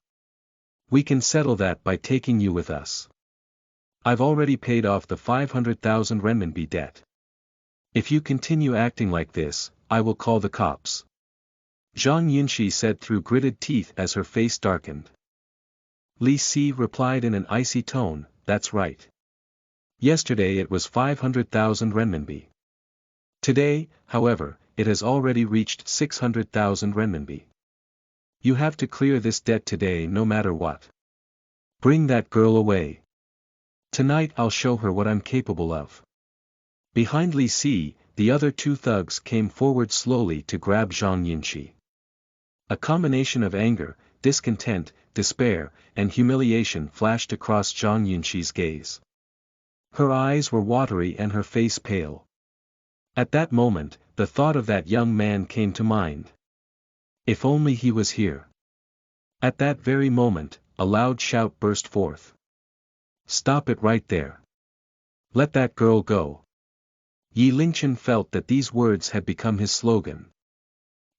We can settle that by taking you with us. I've already paid off the 500,000 renminbi debt. If you continue acting like this, I will call the cops. Zhang Yunxi said through gritted teeth as her face darkened. Li Si replied in an icy tone, that's right. Yesterday it was 500,000 renminbi. Today, however, it has already reached 600,000 renminbi. You have to clear this debt today no matter what. Bring that girl away. Tonight I'll show her what I'm capable of. Behind Li Si, the other two thugs came forward slowly to grab Zhang Yunxi. A combination of anger, discontent, despair, and humiliation flashed across Zhang Yunxi's gaze. Her eyes were watery and her face pale. At that moment, the thought of that young man came to mind. If only he was here. At that very moment, a loud shout burst forth. Stop it right there. Let that girl go. Yi Lingchen felt that these words had become his slogan.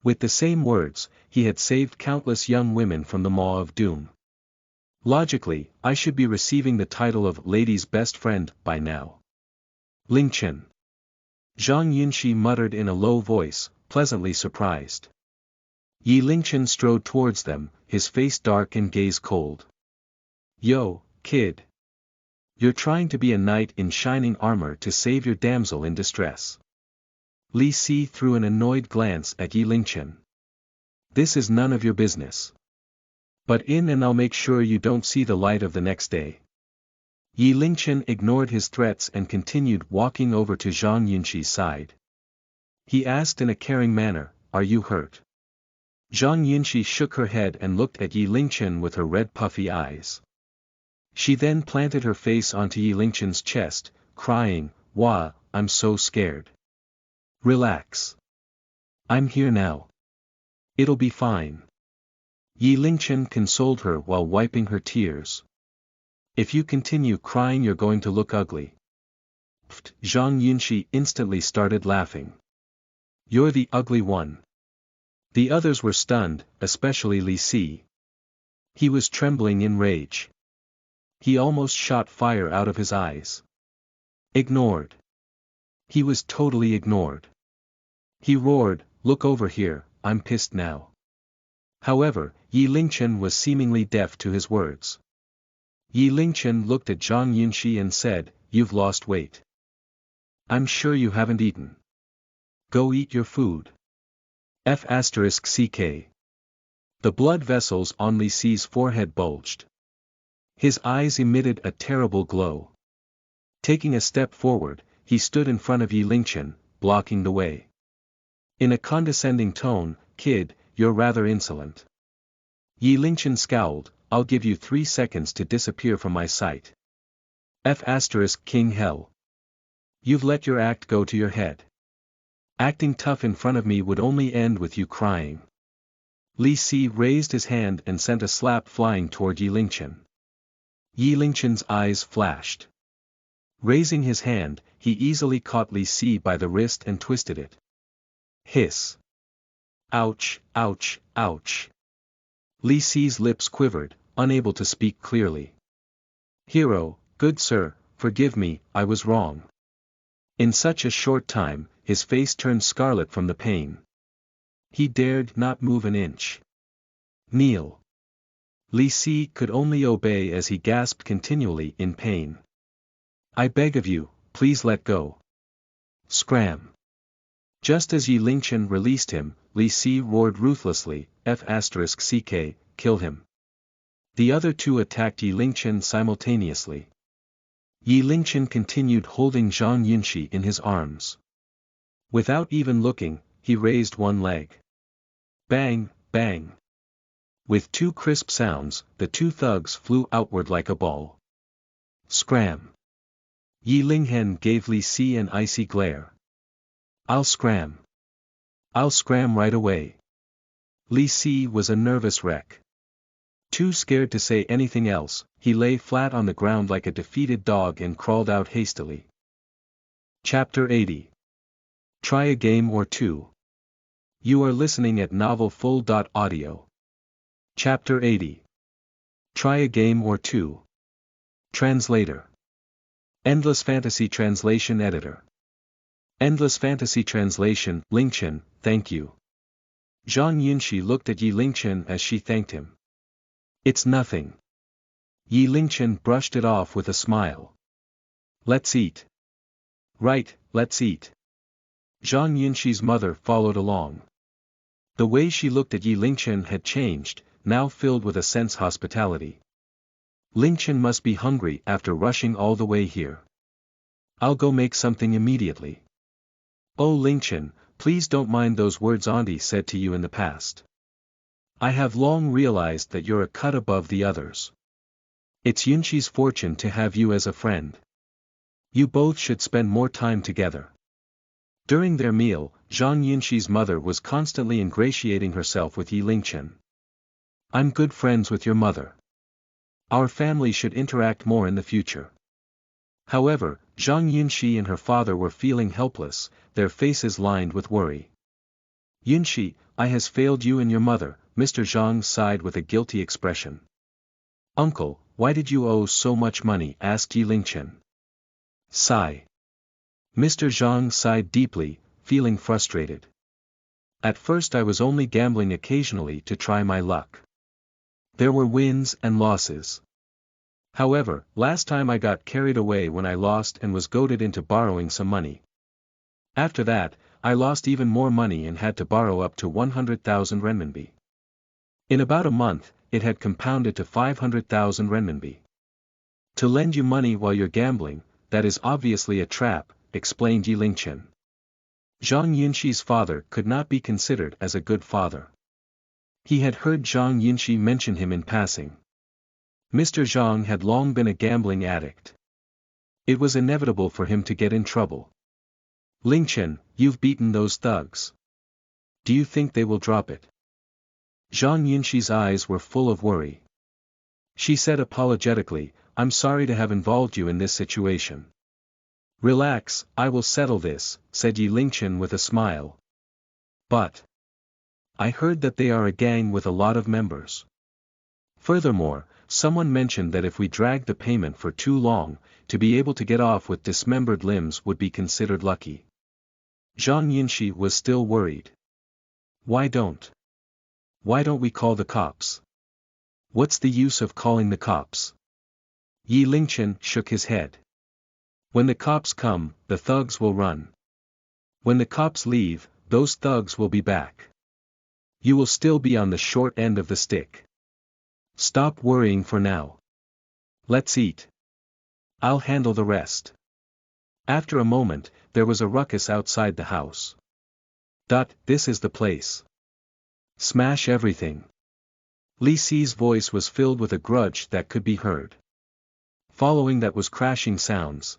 With the same words, he had saved countless young women from the maw of doom. Logically, I should be receiving the title of lady's best friend by now. Lingchen. Zhang Yunxi muttered in a low voice, pleasantly surprised. Yi Lingchen strode towards them, his face dark and gaze cold. Yo, kid. You're trying to be a knight in shining armor to save your damsel in distress. Li Si threw an annoyed glance at Yi Lingchen. This is none of your business. But in and I'll make sure you don't see the light of the next day. Yi Lingchen ignored his threats and continued walking over to Zhang Yunxi's side. He asked in a caring manner, are you hurt? Zhang Yunxi shook her head and looked at Yi Lingchen with her red puffy eyes. She then planted her face onto Yi Lingchen's chest, crying, Wah, I'm so scared. Relax. I'm here now. It'll be fine. Yi Lingchen consoled her while wiping her tears. If you continue crying you're going to look ugly. Zhang Yunxi instantly started laughing. You're the ugly one. The others were stunned, especially Li Si. He was trembling in rage. He almost shot fire out of his eyes. Ignored. He was totally ignored. He roared, look over here, I'm pissed now. However, Yi Lingchen was seemingly deaf to his words. Yi Lingchen looked at Zhang Yunxi and said, you've lost weight. I'm sure you haven't eaten. Go eat your food. F***ck. The blood vessels on Li Si's forehead bulged. His eyes emitted a terrible glow. Taking a step forward, he stood in front of Yi Lingchen, blocking the way. In a condescending tone, kid, you're rather insolent. Yi Lingchen scowled, I'll give you 3 seconds to disappear from my sight. King hell. You've let your act go to your head. Acting tough in front of me would only end with you crying. Li Si raised his hand and sent a slap flying toward Yi Lingchen. Yi Lingchen's eyes flashed. Raising his hand, he easily caught Li Si by the wrist and twisted it. Hiss. Ouch, ouch, ouch. Li Si's lips quivered, unable to speak clearly. Hero, good sir, forgive me, I was wrong. In such a short time, his face turned scarlet from the pain. He dared not move an inch. Kneel. Li Si could only obey as he gasped continually in pain. I beg of you, please let go. Scram! Just as Yi Lingchen released him, Li Si roared ruthlessly, F***ck, kill him. The other two attacked Yi Lingchen simultaneously. Yi Lingchen continued holding Zhang Yunxi in his arms. Without even looking, he raised one leg. Bang, bang. With two crisp sounds, the two thugs flew outward like a ball. Scram! Yi Linghen gave Li Si an icy glare. I'll scram. I'll scram right away. Li Si was a nervous wreck. Too scared to say anything else, he lay flat on the ground like a defeated dog and crawled out hastily. Chapter 80. Try a game or two. You are listening at novelfull.audio. Chapter 80. Try a game or two. Translator. Endless Fantasy Translation Editor. Endless Fantasy Translation, Lingchen, thank you. Zhang Yunxi looked at Yi Lingchen as she thanked him. It's nothing. Yi Lingchen brushed it off with a smile. Let's eat. Right, let's eat. Zhang Yunxi's mother followed along. The way she looked at Yi Lingchen had changed, now filled with a sense hospitality. Lingchen must be hungry after rushing all the way here. I'll go make something immediately. Oh Lingchen, please don't mind those words Auntie said to you in the past. I have long realized that you're a cut above the others. It's Yunxi's fortune to have you as a friend. You both should spend more time together. During their meal, Zhang Yunxi's mother was constantly ingratiating herself with Yi Lingchen. I'm good friends with your mother. Our family should interact more in the future. However, Zhang Yunxi and her father were feeling helpless, their faces lined with worry. Yunxi, I has failed you and your mother, Mr. Zhang sighed with a guilty expression. Uncle, why did you owe so much money? Asked Yi Lingchen. Sigh. Mr. Zhang sighed deeply, feeling frustrated. At first I was only gambling occasionally to try my luck. There were wins and losses. However, last time I got carried away when I lost and was goaded into borrowing some money. After that, I lost even more money and had to borrow up to 100,000 renminbi. In about a month, it had compounded to 500,000 renminbi. To lend you money while you're gambling, that is obviously a trap, explained Yi Lingchen. Zhang Yunxi's father could not be considered as a good father. He had heard Zhang Yunxi mention him in passing. Mr. Zhang had long been a gambling addict. It was inevitable for him to get in trouble. Lingchen, you've beaten those thugs. Do you think they will drop it? Zhang Yunxi's eyes were full of worry. She said apologetically, I'm sorry to have involved you in this situation. Relax, I will settle this, said Yi Lingchen with a smile. But I heard that they are a gang with a lot of members. Furthermore, someone mentioned that if we dragged the payment for too long, to be able to get off with dismembered limbs would be considered lucky. Zhang Yunxi was still worried. Why don't we call the cops? What's the use of calling the cops? Yi Lingchen shook his head. When the cops come, the thugs will run. When the cops leave, those thugs will be back. You will still be on the short end of the stick. Stop worrying for now. Let's eat. I'll handle the rest. After a moment, there was a ruckus outside the house. This is the place. Smash everything. Li Si's voice was filled with a grudge that could be heard. Following that was crashing sounds.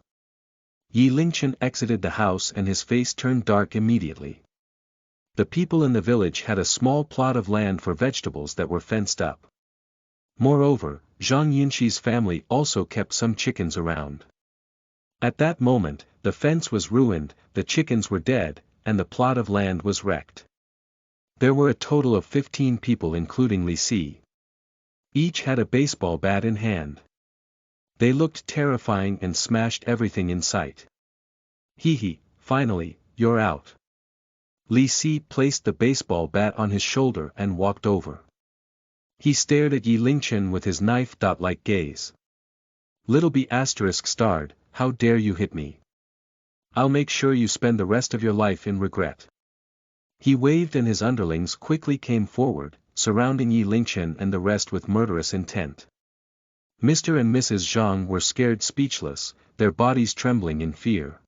Yi Lingchen exited the house and his face turned dark immediately. The people in the village had a small plot of land for vegetables that were fenced up. Moreover, Zhang Yunxi's family also kept some chickens around. At that moment, the fence was ruined, the chickens were dead, and the plot of land was wrecked. There were a total of 15 people including Li Si. Each had a baseball bat in hand. They looked terrifying and smashed everything in sight. Hee, finally, you're out. Li Si placed the baseball bat on his shoulder and walked over. He stared at Yi Lingchen with his knife-like gaze. Little B****, how dare you hit me? I'll make sure you spend the rest of your life in regret. He waved and his underlings quickly came forward, surrounding Yi Lingchen and the rest with murderous intent. Mr. and Mrs. Zhang were scared speechless, their bodies trembling in fear.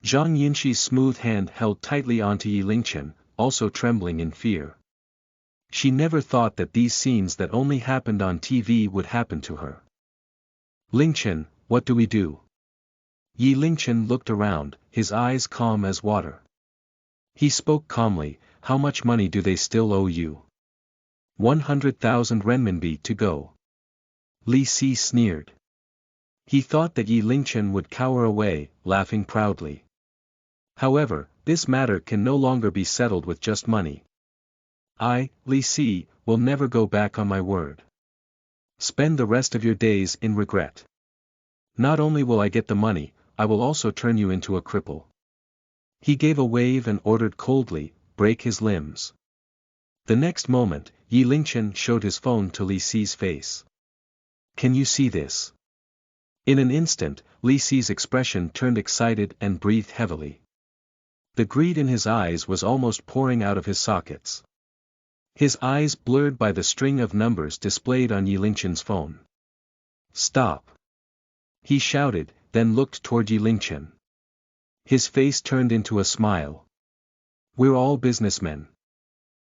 Zhang Yinxi's smooth hand held tightly onto Yi Lingchen, also trembling in fear. She never thought that these scenes that only happened on TV would happen to her. Lingchen, what do we do? Yi Lingchen looked around, his eyes calm as water. He spoke calmly, how much money do they still owe you? 100,000 renminbi to go. Li Si sneered. He thought that Yi Lingchen would cower away, laughing proudly. However, this matter can no longer be settled with just money. I, Li Si, will never go back on my word. Spend the rest of your days in regret. Not only will I get the money, I will also turn you into a cripple. He gave a wave and ordered coldly, break his limbs. The next moment, Yi Lingchen showed his phone to Li Si's face. Can you see this? In an instant, Li Si's expression turned excited and breathed heavily. The greed in his eyes was almost pouring out of his sockets. His eyes blurred by the string of numbers displayed on Yi Lingchen's phone. Stop! He shouted, then looked toward Yi Lingchen. His face turned into a smile. We're all businessmen.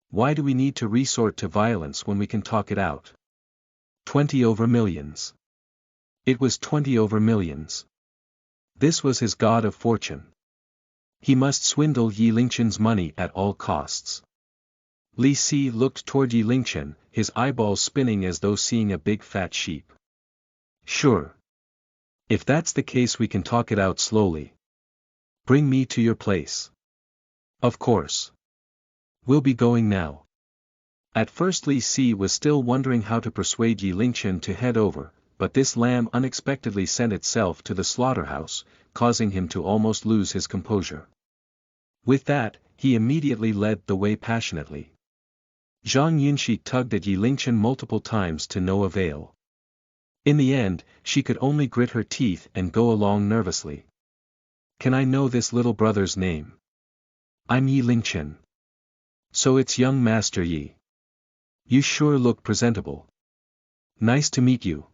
Why do we need to resort to violence when we can talk it out? 20 over millions. It was 20 over millions. This was his god of fortune. He must swindle Yi Lingchen's money at all costs. Li Si looked toward Yi Lingchen, his eyeballs spinning as though seeing a big fat sheep. Sure. If that's the case we can talk it out slowly. Bring me to your place. Of course. We'll be going now. At first Li Si was still wondering how to persuade Yi Lingchen to head over, but this lamb unexpectedly sent itself to the slaughterhouse, causing him to almost lose his composure. With that, he immediately led the way passionately. Zhang Yinxi tugged at Yi Lingchen multiple times to no avail. In the end, she could only grit her teeth and go along nervously. Can I know this little brother's name? I'm Yi Lingchen. So it's young Master Yi. You sure look presentable. Nice to meet you.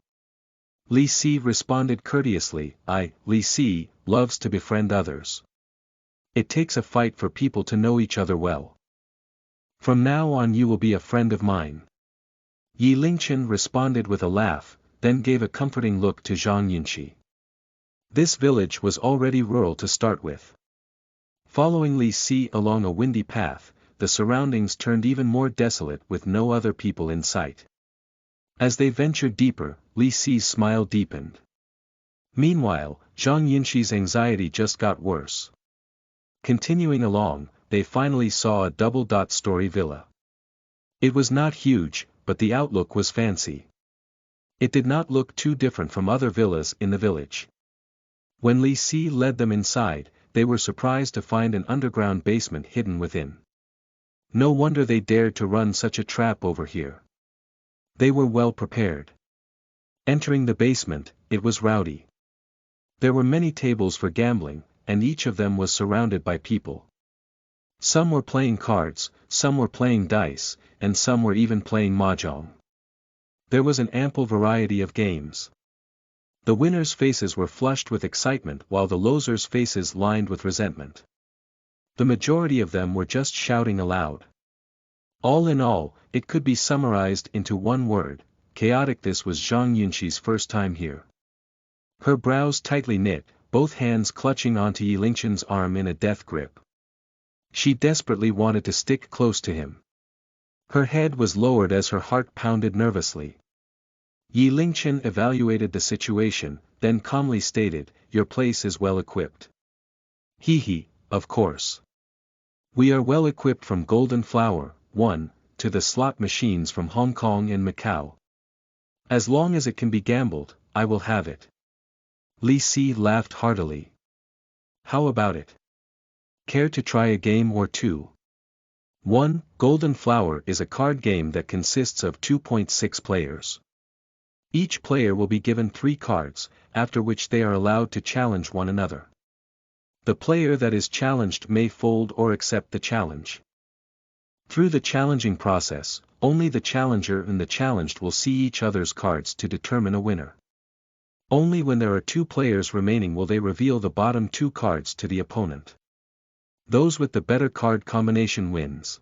Li Si responded courteously. Li Si, loves to befriend others. It takes a fight for people to know each other well. From now on you will be a friend of mine. Yi Lingchen responded with a laugh, then gave a comforting look to Zhang Yinxi. This village was already rural to start with. Following Li Si along a windy path, the surroundings turned even more desolate with no other people in sight. As they ventured deeper, Li Si's smile deepened. Meanwhile, Zhang Yinxi's anxiety just got worse. Continuing along, they finally saw a double-story villa. It was not huge, but the outlook was fancy. It did not look too different from other villas in the village. When Li Si led them inside, they were surprised to find an underground basement hidden within. No wonder they dared to run such a trap over here. They were well prepared. Entering the basement, it was rowdy. There were many tables for gambling, and each of them was surrounded by people. Some were playing cards, some were playing dice, and some were even playing mahjong. There was an ample variety of games. The winners' faces were flushed with excitement while the losers' faces lined with resentment. The majority of them were just shouting aloud. All in all, it could be summarized into one word: chaotic. This was Zhang Yunxi's first time here. Her brows tightly knit, both hands clutching onto Yi Lingchen's arm in a death grip. She desperately wanted to stick close to him. Her head was lowered as her heart pounded nervously. Yi Lingchen evaluated the situation, then calmly stated, "Your place is well equipped." He, of course. We are well equipped from golden flower, 1, to the slot machines from Hong Kong and Macau. As long as it can be gambled, I will have it. Li Si laughed heartily. How about it? Care to try a game or two? 1. Golden Flower is a card game that consists of 2.6 players. Each player will be given 3 cards, after which they are allowed to challenge one another. The player that is challenged may fold or accept the challenge. Through the challenging process, only the challenger and the challenged will see each other's cards to determine a winner. Only when there are two players remaining will they reveal the bottom two cards to the opponent. Those with the better card combination wins.